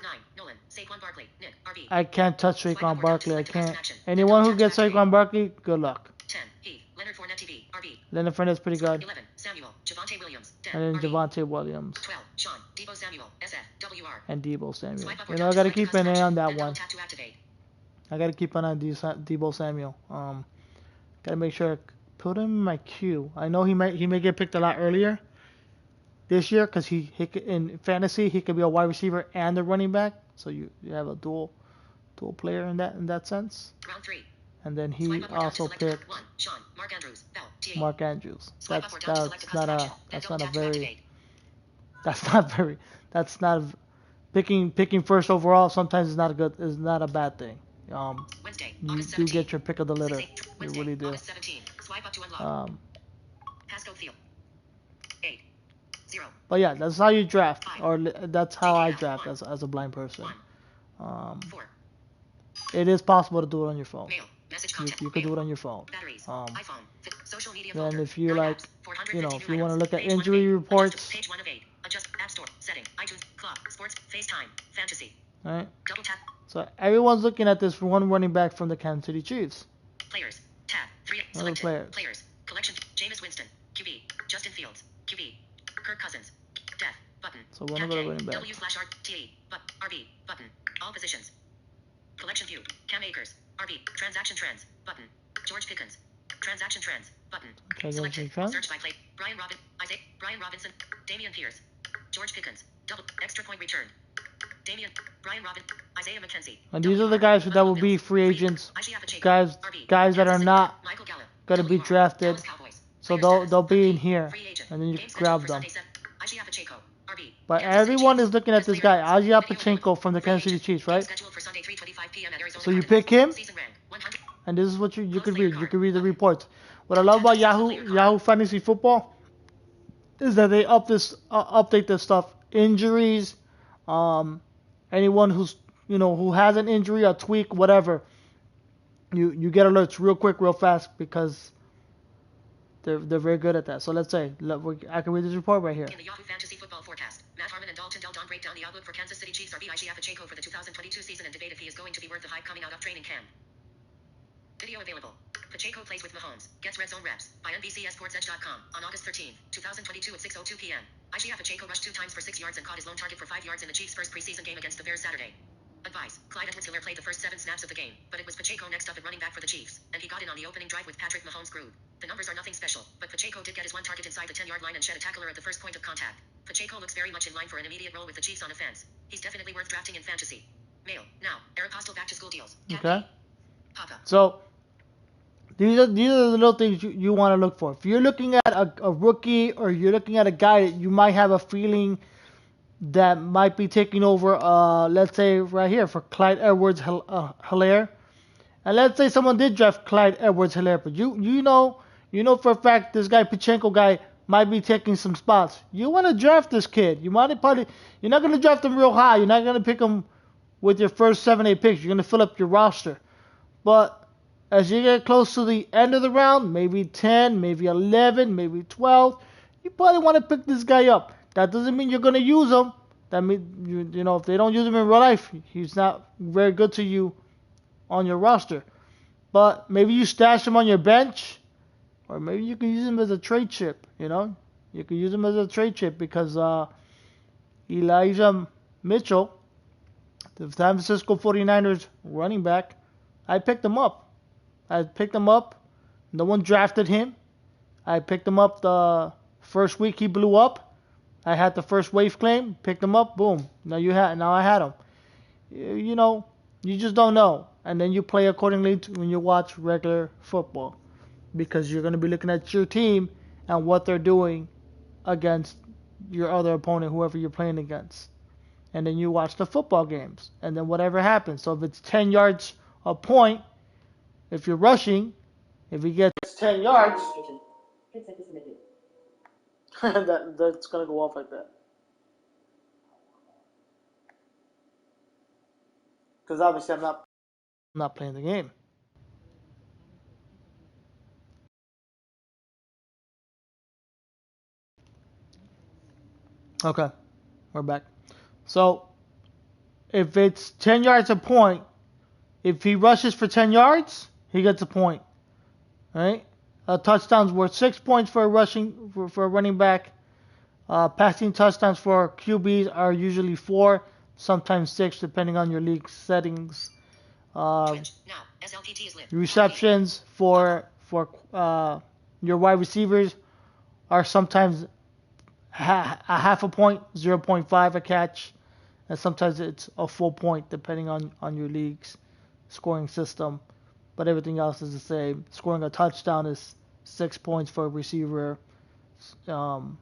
Speaker 2: 9, Nolan, Saquon Barkley, Nick, RB.
Speaker 1: I can't touch
Speaker 2: Swipe up
Speaker 1: Saquon
Speaker 2: or down to
Speaker 1: Barkley. I
Speaker 2: select a custom
Speaker 1: can't.
Speaker 2: action, then
Speaker 1: Anyone
Speaker 2: double
Speaker 1: who
Speaker 2: tap to
Speaker 1: gets
Speaker 2: activate.
Speaker 1: Saquon Barkley, good luck.
Speaker 2: 10, Heath, Leonard Fournette, TB, RB.
Speaker 1: Leonard Fournette's pretty good,
Speaker 2: 11, Samuel, Javonte Williams, Dead,
Speaker 1: and then
Speaker 2: RB.
Speaker 1: Javonte Williams
Speaker 2: 12, Sean, Debo Samuel, SF, WR.
Speaker 1: and Debo Samuel.
Speaker 2: Swipe up or
Speaker 1: You know
Speaker 2: down
Speaker 1: I
Speaker 2: to
Speaker 1: got to
Speaker 2: select a
Speaker 1: keep
Speaker 2: custom
Speaker 1: an eye
Speaker 2: action,
Speaker 1: on that
Speaker 2: then double
Speaker 1: one.
Speaker 2: tap to activate.
Speaker 1: I got to keep an eye on Debo Samuel. Got to make sure I put him in my queue. I know he may get picked a lot earlier this year because he could, in fantasy he could be a wide receiver and a running back, so you have a dual player in that sense.
Speaker 2: Round 3.
Speaker 1: And then he
Speaker 2: Swipe up or down to
Speaker 1: also
Speaker 2: select
Speaker 1: picked
Speaker 2: 1, Sean, Mark Andrews, Bell, TE.
Speaker 1: Mark Andrews.
Speaker 2: Swipe up or down to select a custom action, then
Speaker 1: That's
Speaker 2: double
Speaker 1: not a
Speaker 2: tap to
Speaker 1: very
Speaker 2: activate.
Speaker 1: that's not very that's not picking first overall. Sometimes is not a bad thing.
Speaker 2: Wednesday,
Speaker 1: You
Speaker 2: August
Speaker 1: do
Speaker 2: 17.
Speaker 1: get your pick of the litter.
Speaker 2: 6, 8,
Speaker 1: You
Speaker 2: Wednesday,
Speaker 1: really do.
Speaker 2: August 17. Swipe up to unlock. Passcode field. 8, 0,
Speaker 1: But yeah, that's how you draft,
Speaker 2: 5.
Speaker 1: or that's how I
Speaker 2: DKF,
Speaker 1: draft
Speaker 2: 1,
Speaker 1: as a blind person.
Speaker 2: 1, 4.
Speaker 1: It is possible to do it on your phone.
Speaker 2: Mail. Message
Speaker 1: You
Speaker 2: content.
Speaker 1: you could do
Speaker 2: Mail.
Speaker 1: it on your phone.
Speaker 2: Batteries.
Speaker 1: Um,
Speaker 2: iPhone. Social media
Speaker 1: then
Speaker 2: folder.
Speaker 1: if you
Speaker 2: 9
Speaker 1: like,
Speaker 2: apps. 450
Speaker 1: if
Speaker 2: new
Speaker 1: you want to
Speaker 2: items.
Speaker 1: look at
Speaker 2: Page 1 of
Speaker 1: injury
Speaker 2: 8.
Speaker 1: reports,
Speaker 2: Page 1 of 8. Adjust. App Store. Setting. iTunes. Clock. Sports. FaceTime. Fantasy.
Speaker 1: right?
Speaker 2: Double tap.
Speaker 1: So everyone's looking at this one running back from the Kansas City Chiefs.
Speaker 2: Players. Tab. 3.
Speaker 1: Other
Speaker 2: Selected.
Speaker 1: players.
Speaker 2: Collection. Jameis Winston. QB. Justin Fields. QB. Kirk Cousins. Death. Button.
Speaker 1: So one of
Speaker 2: Tab
Speaker 1: the
Speaker 2: K.
Speaker 1: running back.
Speaker 2: W/R. T. But. RB. Button. All positions. Collection view. Cam Akers. RB. Transaction trends. Button. George Pickens. Transaction trends. Button.
Speaker 1: Transaction
Speaker 2: Selected.
Speaker 1: trends.
Speaker 2: Search by play. Brian Robinson. Damian Pierce. George Pickens. Double. Extra point returned. Brian Robinson. Isaiah McKenzie.
Speaker 1: And these are the guys that will be free agents, guys that are not going to be drafted. So they'll be in here, and then you can grab them. But everyone is looking at this guy, Ajia Pachenko from the Kansas City Chiefs, right? So you pick him, and this is what you could read. You could read the reports. What I love about Yahoo Fantasy Football is that they update this stuff. Injuries, anyone who has an injury, a tweak, whatever. You get alerts real quick, real fast because they're very good at that. So let's say I can read this report right here.
Speaker 2: In the Yahoo Fantasy Football Forecast, Matt Harmon and Dalton Del Don break down the outlook for Kansas City Chiefs RB Ig Pacheco for the 2022 season and debate if he is going to be worth the hype coming out of training camp. Video available. Pacheco plays with Mahomes, gets red zone reps by NBCSportsEdge.com on August 13, 2022 at 6:02 p.m. Ig Pacheco rushed 2 times for 6 yards and caught his lone target for 5 yards in the Chiefs' first preseason game against the Bears Saturday. Advice: Clyde Edwards-Helaire played the first 7 snaps of the game, but it was Pacheco next up at running back for the Chiefs, and he got in on the opening drive with Patrick Mahomes' groove. The numbers are nothing special, but Pacheco did get his one target inside the 10-yard line and shed a tackler at the first point of contact. Pacheco looks very much in line for an immediate role with the Chiefs on offense. He's definitely worth drafting in fantasy. Mail. Now. Aeropostale back to school deals.
Speaker 1: Okay.
Speaker 2: Papa.
Speaker 1: So these are the little things you want to look for. If you're looking at a rookie or you're looking at a guy that you might have a feeling that might be taking over, let's say right here for Clyde Edwards-Helaire. And let's say someone did draft Clyde Edwards-Helaire, but you know for a fact this guy Pachenko guy might be taking some spots. You want to draft this kid. You're not going to draft him real high. You're not going to pick him with your first 7, 8 picks. You're going to fill up your roster. But as you get close to the end of the round, maybe 10, maybe 11, maybe 12, you probably want to pick this guy up. That doesn't mean you're going to use him. That means, if they don't use him in real life, he's not very good to you on your roster. But maybe you stash him on your bench, or maybe you can use him as a trade chip, You can use him as a trade chip because Elijah Mitchell, the San Francisco 49ers running back, I picked him up. No one drafted him. I picked him up the first week he blew up. I had the first wave claim, picked him up, boom. Now I had him. You just don't know. And then you play accordingly when you watch regular football. Because you're going to be looking at your team and what they're doing against your other opponent, whoever you're playing against. and then you watch the football games, and then whatever happens. So if it's 10 yards a point, if you're rushing, if he gets 10 yards, that's gonna go off like that. Because obviously I'm not playing the game. Okay, we're back. So if it's 10 yards a point, if he rushes for 10 yards, he gets a point. Right? Touchdowns worth 6 points for a running back. Passing touchdowns for QBs are usually 4, sometimes 6, depending on your league settings. Receptions for your wide receivers are sometimes a half a point, 0.5 a catch, and sometimes it's a full point depending on your league's scoring system. But everything else is the same. Scoring a touchdown is 6 points for a receiver, um,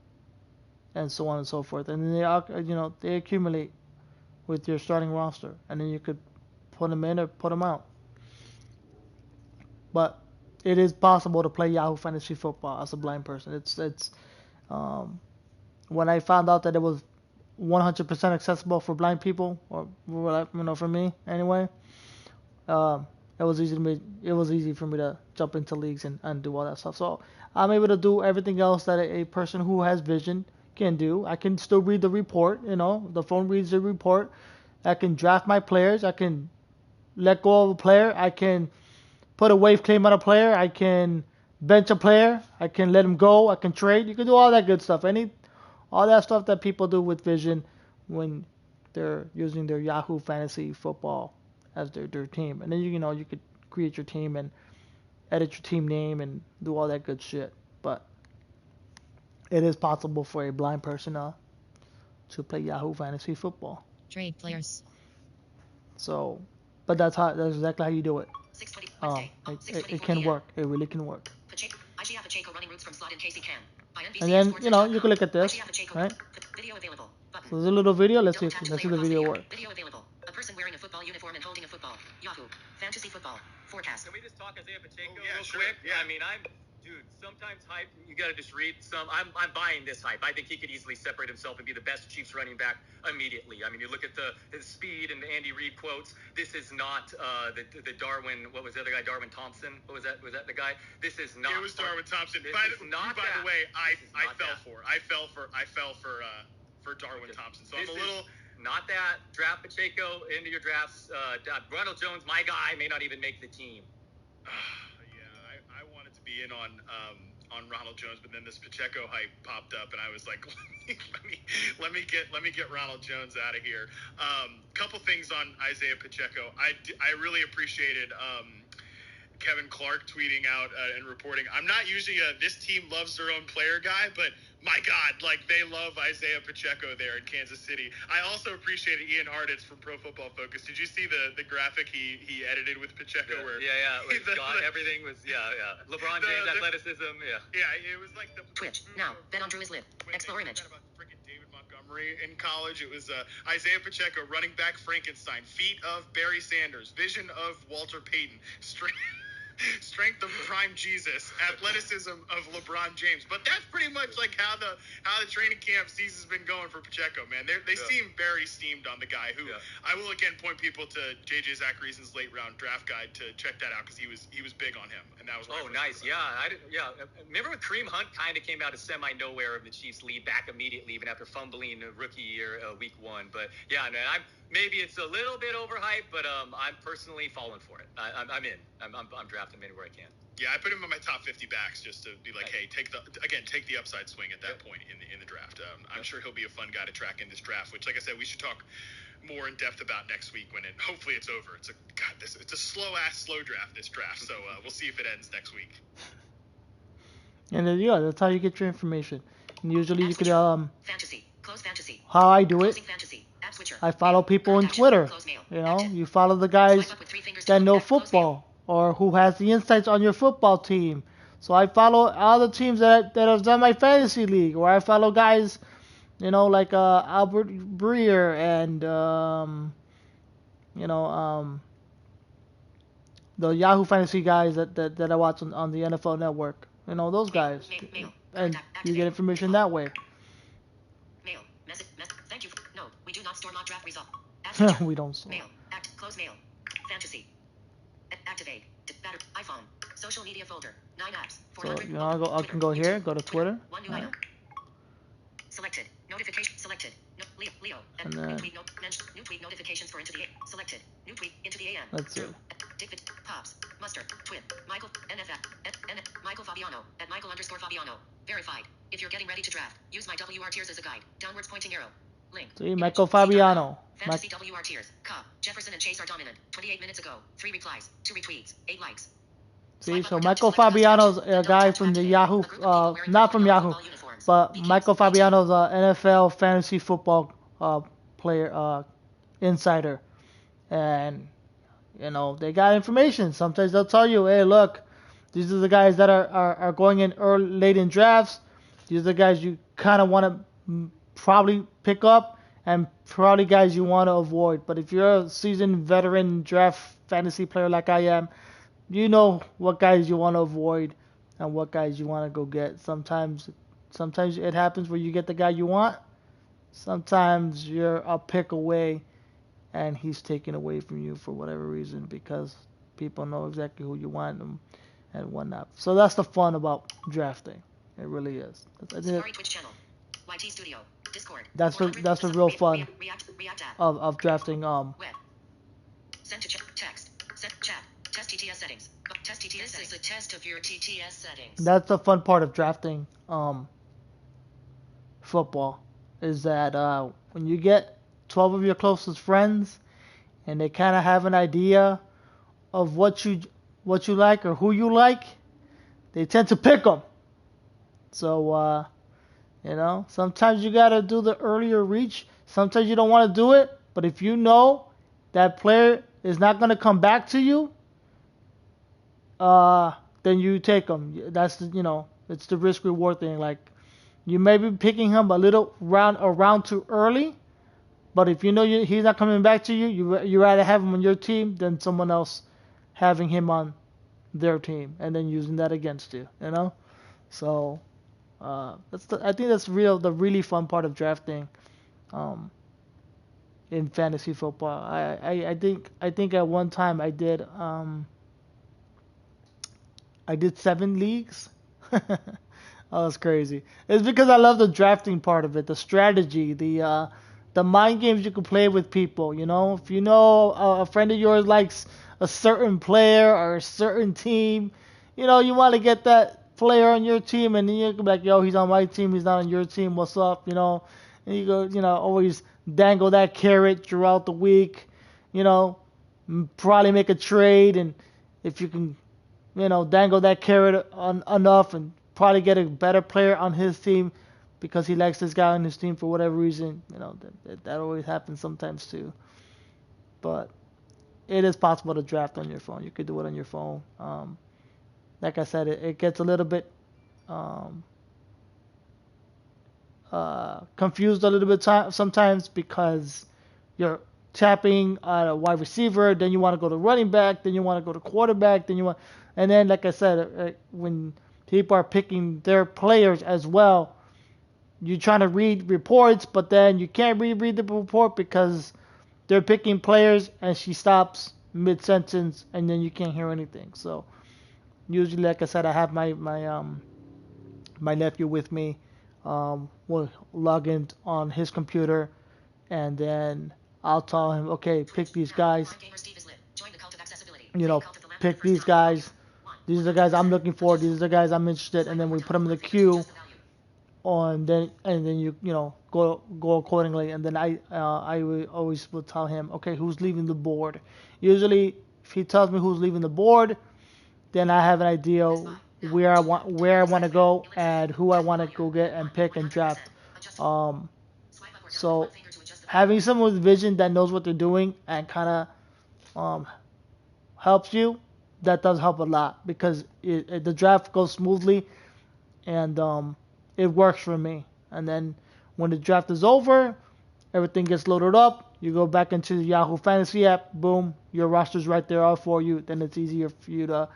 Speaker 1: and so on and so forth. And then they accumulate with your starting roster, and then you could put them in or put them out. But it is possible to play Yahoo Fantasy Football as a blind person. It's um, when I found out that it was 100% accessible for blind people, or for me anyway, it was easy to me. It was easy for me to jump into leagues and do all that stuff. So I'm able to do everything else that a person who has vision can do. I can still read the report. The phone reads the report. I can draft my players. I can let go of a player. I can put a wave claim on a player. I can bench a player. I can let him go. I can trade. You can do all that good stuff. All that stuff that people do with vision when they're using their Yahoo Fantasy Football as their team. And then you could create your team and edit your team name and do all that good shit. But it is possible for a blind person to play Yahoo Fantasy Football.
Speaker 3: Trade players.
Speaker 1: So, but that's exactly how you do it. It can work. It really can work. And then you can look at this, right? So there's a little video. Let's see the video work.
Speaker 2: Video available. A person wearing a football uniform and holding a football. Yahoo Fantasy Football forecast.
Speaker 4: Can we just talk Isaiah Pacheco real quick? Yeah, I mean, dude, sometimes hype, you got to just read some. I'm buying this hype. I think he could easily separate himself and be the best Chiefs running back immediately. I mean, you look at his speed and the Andy Reid quotes. This is not the Darwin. What was the other guy? Darwin Thompson. What was that? Was that the guy? This is not.
Speaker 5: It was Darwin Thompson. By the way, I fell for Darwin Thompson. So I'm a little.
Speaker 4: Not that. Draft Pacheco into your drafts. Ronald Jones, my guy, may not even make the team.
Speaker 5: I wanted to be in on Ronald Jones, but then this Pacheco hype popped up, and I was like, let me get Ronald Jones out of here. Couple things on Isaiah Pacheco. I really appreciated Kevin Clark tweeting out and reporting. I'm not usually this team loves their own player guy, but my God, like they love Isaiah Pacheco there in Kansas City. I also appreciated Ian Hartitz from Pro Football Focus. Did you see the graphic he edited with Pacheco?
Speaker 4: Yeah, where everything was LeBron James athleticism.
Speaker 5: It was like the
Speaker 2: Twitch now. Bet on Drew is live. Explore image.
Speaker 5: About freaking David Montgomery in college. It was Isaiah Pacheco, running back Frankenstein, feet of Barry Sanders, vision of Walter Payton, strength of prime Jesus, athleticism of LeBron James. But that's pretty much like how the training camp season's been going for Pacheco, man. They seem very steamed on the guy who I will again point people to JJ Zachary's late round draft guide to check that out because he was big on him, and that was
Speaker 4: nice. Remember when Kareem Hunt kind of came out of semi nowhere of the Chiefs lead back immediately even after fumbling rookie year week 1. But yeah, man, maybe it's a little bit overhyped, but I'm personally falling for it. I'm in. I'm drafting him anywhere I can.
Speaker 5: Yeah, I put him in my top 50 backs just to be like, hey, take the upside swing at that point in the draft. I'm sure he'll be a fun guy to track in this draft, which, like I said, we should talk more in depth about next week when hopefully it's over. It's a slow draft, this draft. So we'll see if it ends next week.
Speaker 1: And then, that's how you get your information. And usually you could
Speaker 2: Fantasy. Close fantasy.
Speaker 1: How I do it.
Speaker 2: Fantasy. App switcher.
Speaker 1: I follow people on Twitter. You follow the guys that know football or who has the insights on your football team. So I follow all the teams that are on my fantasy league, or I follow guys like Albert Breer and you know, the Yahoo Fantasy guys that I watch on the NFL Network. Those guys, and you get information that way.
Speaker 2: Mail. Thank you. No, we do not store mock draft result. Add feature.
Speaker 1: We don't.
Speaker 2: Mail. Close mail. Fantasy. Activate. Better. iPhone. Social media folder. 9 apps.
Speaker 1: So
Speaker 2: 400.
Speaker 1: I can go here, go to Twitter.
Speaker 2: One new item. Selected. Notification. Selected. No, Leo.
Speaker 1: And then,
Speaker 2: new tweet. New tweet notifications for into the selected. New tweet into the AM.
Speaker 1: Let's see.
Speaker 2: Dick Pops. Mustard. Twin. Michael. NFF. Michael Fabiano. At Michael_Fabiano. Verified. If you're getting ready to draft, use my WR tiers as a guide. Downwards pointing arrow. Link.
Speaker 1: See, Michael Fabiano.
Speaker 2: Fantasy WR tiers. Cobb, Jefferson, and Chase are dominant. 28 minutes ago. 3 replies. 2 retweets. 8 likes.
Speaker 1: See, so Michael Fabiano's a guy from the Yahoo, not from Yahoo, but Michael Fabiano's NFL fantasy football player, insider. And, they got information. Sometimes they'll tell you, hey, look, these are the guys that are going in late in drafts. These are the guys you kind of want to probably pick up and probably guys you want to avoid. But if you're a seasoned veteran draft fantasy player like I am, you know what guys you want to avoid and what guys you want to go get. Sometimes it happens where you get the guy you want. Sometimes you're a pick away and he's taken away from you for whatever reason because people know exactly who you want and whatnot. So that's the fun about drafting. It really is.
Speaker 2: Safari Twitch channel. YT Studio. Discord.
Speaker 1: That's the real fun of drafting.
Speaker 2: Web. Send to text. Send chat. Test TTS settings. Test TTS settings. This is a test of your TTS settings.
Speaker 1: That's the fun part of drafting football is that when you get 12 of your closest friends and they kind of have an idea of what you like or who you like, they tend to pick them. So sometimes you gotta do the earlier reach. Sometimes you don't want to do it, but if you know that player is not gonna come back to you, then you take him. That's it's the risk reward thing. Like you may be picking him a round too early, but if you know he's not coming back to you, you rather have him on your team than someone else having him on their team and then using that against you. So. I think that's the really fun part of drafting in fantasy football. I think at one time I did 7 leagues. That was crazy. It's because I love the drafting part of it, the strategy, the mind games you can play with people. If you know a friend of yours likes a certain player or a certain team, you want to get that player on your team, and then you can be like, yo, he's on my team, he's not on your team, what's up, and you go, always dangle that carrot throughout the week, probably make a trade, and if you can, dangle that carrot enough and probably get a better player on his team because he likes this guy on his team for whatever reason, that always happens sometimes too. But it is possible to draft on your phone. You could do it on your phone. Like I said, it gets a little bit confused a little bit sometimes because you're tapping on a wide receiver, then you want to go to running back, then you want to go to quarterback, and then like I said, when people are picking their players as well, you're trying to read reports, but then you can't read the report because they're picking players and she stops mid-sentence and then you can't hear anything. So usually, like I said, I have my nephew with me. We'll log in on his computer, and then I'll tell him, okay, pick these guys. Pick these guys. These are the guys I'm looking for. These are the guys I'm interested. And then we put them in the queue. And then you go accordingly. And then I always will tell him, okay, who's leaving the board. Usually, if he tells me who's leaving the board, then I have an idea where I want to go and who I want to go get and pick and draft. So having someone with vision that knows what they're doing and kind of helps you, that does help a lot because the draft goes smoothly and it works for me. And then When the draft is over, everything gets loaded up. You go back into the Yahoo Fantasy app. Boom, your roster's right there all for you. Then it's easier for you to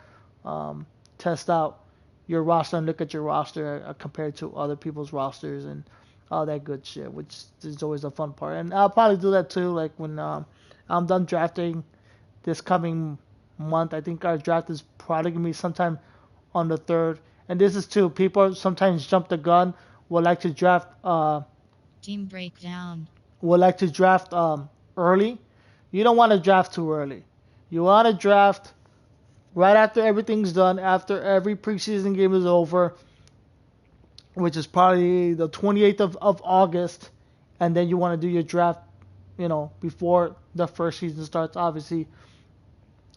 Speaker 1: test out your roster and look at your roster compared to other people's rosters and all that good shit, which is always a fun part. And I'll probably do that too, like when I'm done drafting this coming month. I think our draft is probably going to be sometime on the 3rd. And this is too, people sometimes jump the gun, would like to draft
Speaker 3: Team breakdown.
Speaker 1: Early. You don't want to draft too early. You want to draft right after everything's done, after every preseason game is over, which is probably the 28th of August, and then you want to do your draft, before the first season starts, obviously,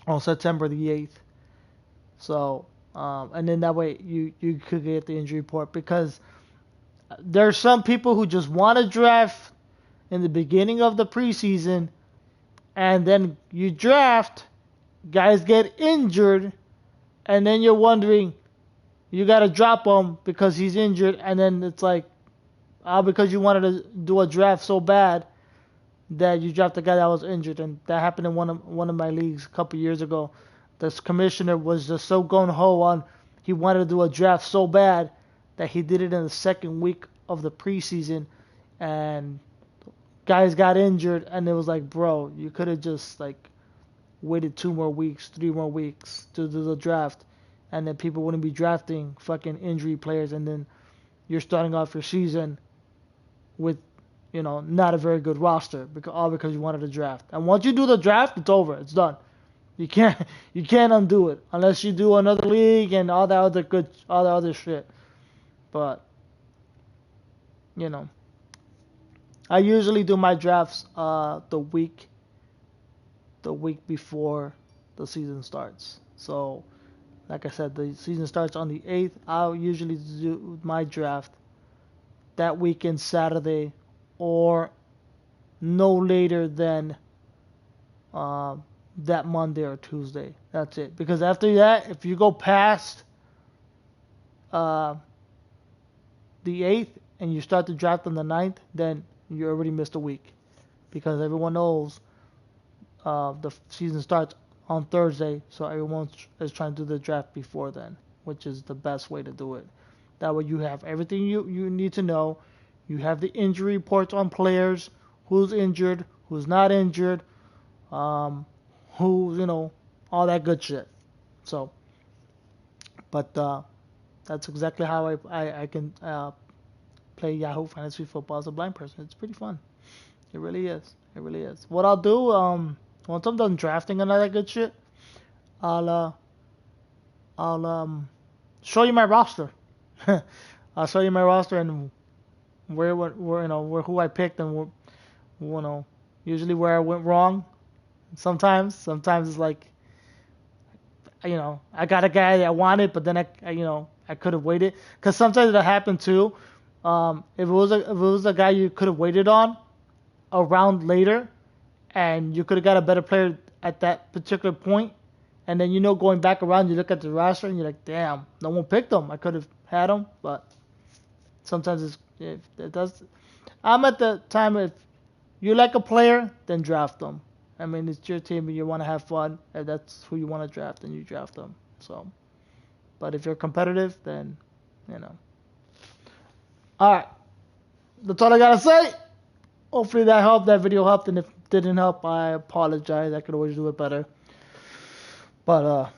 Speaker 1: on September the 8th. So, and then that way you could get the injury report, because there's some people who just want to draft in the beginning of the preseason, and then you draft, guys get injured, and then you're wondering, you got to drop him because he's injured, and then it's like, because you wanted to do a draft so bad that you dropped the guy that was injured. And that happened in one of my leagues a couple years ago. This commissioner was just so gung-ho on, he wanted to do a draft so bad that he did it in the second week of the preseason, and guys got injured, and it was like, bro, you could have just waited 2 more weeks, 3 more weeks to do the draft, and then people wouldn't be drafting fucking injury players, and then you're starting off your season with, not a very good roster, because you wanted to draft. And once you do the draft, it's over, it's done. You can't undo it unless you do another league and all that other shit. But I usually do my drafts the week before the season starts. So, like I said, the season starts on the 8th. I'll usually do my draft that weekend, Saturday, or no later than that Monday or Tuesday. That's it. Because after that, if you go past the 8th and you start the draft on the 9th, then you already missed a week. Because everyone knows the season starts on Thursday, so everyone is trying to do the draft before then, which is the best way to do it. That way you have everything you need to know. You have the injury reports on players, who's injured, who's not injured, who's, all that good shit. So, but that's exactly how I can play Yahoo Fantasy Football as a blind person. It's pretty fun. It really is. It really is. What I'll do, once I'm done drafting and all that good shit, I'll show you my roster. I'll show you my roster and where who I picked and usually where I went wrong. Sometimes it's like, I got a guy that I wanted, but then I could have waited, because sometimes it'll happen too. If it was a guy you could have waited on a round later, and you could have got a better player at that particular point, and then going back around, you look at the roster and you're like, damn, no one picked him. I could have had him, but sometimes it does. I'm at the time, if you like a player, then draft them. I mean, it's your team and you want to have fun, and that's who you want to draft, and you draft them. So, but if you're competitive, then all right, that's all I gotta say. Hopefully that helped. That video helped, and if it didn't help, I apologize. I could always do it better. But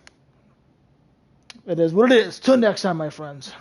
Speaker 1: it is what it is. Till next time, my friends.